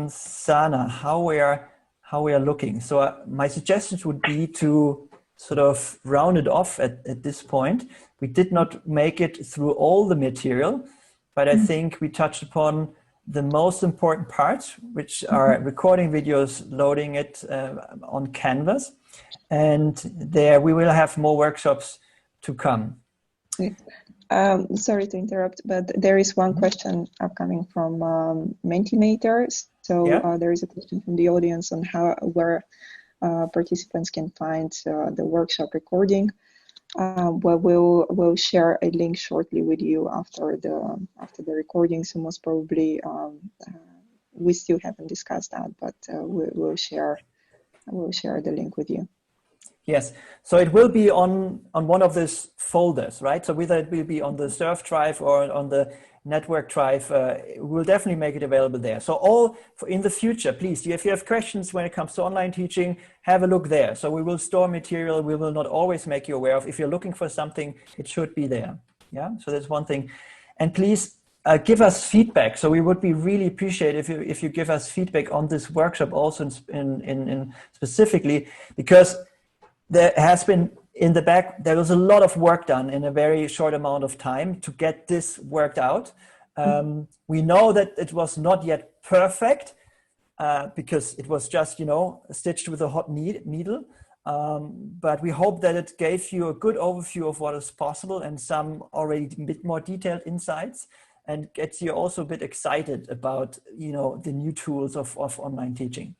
Sana, how we are looking. So my suggestions would be to sort of round it off at this point. We did not make it through all the material, but I think we touched upon the most important parts, which are recording videos, loading it on Canvas, and there we will have more workshops to come.
Sorry to interrupt, but there is one question upcoming from Mentimeter. So
Yeah.
there is a question from the audience on where participants can find the workshop recording. Well, we'll share a link shortly with you after the recording. So most probably we still haven't discussed that, but we'll share the link with you.
Yes, so it will be on one of these folders, right? So whether it will be on the Surf drive or on the network drive, we'll definitely make it available there. So in the future, please, if you have questions when it comes to online teaching, have a look there. So we will store material we will not always make you aware of. If you're looking for something, it should be there. Yeah, so that's one thing. And please give us feedback. So we would be really appreciate if you give us feedback on this workshop also in specifically, because there has been there was a lot of work done in a very short amount of time to get this worked out. We know that it was not yet perfect because it was just, stitched with a hot needle. But we hope that it gave you a good overview of what is possible and some already a bit more detailed insights, and gets you also a bit excited about, the new tools of online teaching.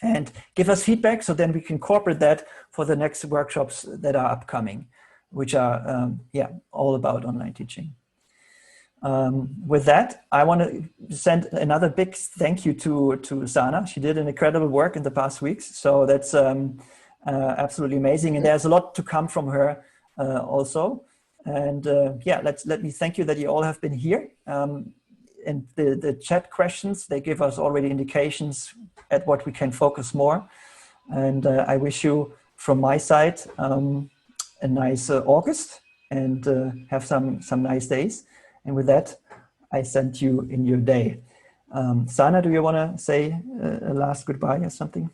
And give us feedback so then we can incorporate that for the next workshops that are upcoming, which are all about online teaching. With that, I want to send another big thank you to Sana. She did an incredible work in the past weeks, so that's absolutely amazing, and there's a lot to come from her also. And let me thank you that you all have been here. And the chat questions, they give us already indications at what we can focus more. And I wish you, from my side, a nice August, and have some nice days. And with that, I send you in your day. Sana, do you want to say a last goodbye or something?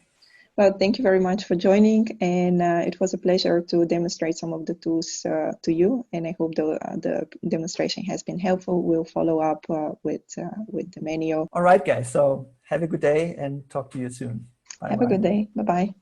Well, thank you very much for joining, and it was a pleasure to demonstrate some of the tools to you, and I hope the demonstration has been helpful. We'll follow up with the manual.
All right, guys, so have a good day and talk to you soon. Bye-bye.
Have a good day. Bye-bye.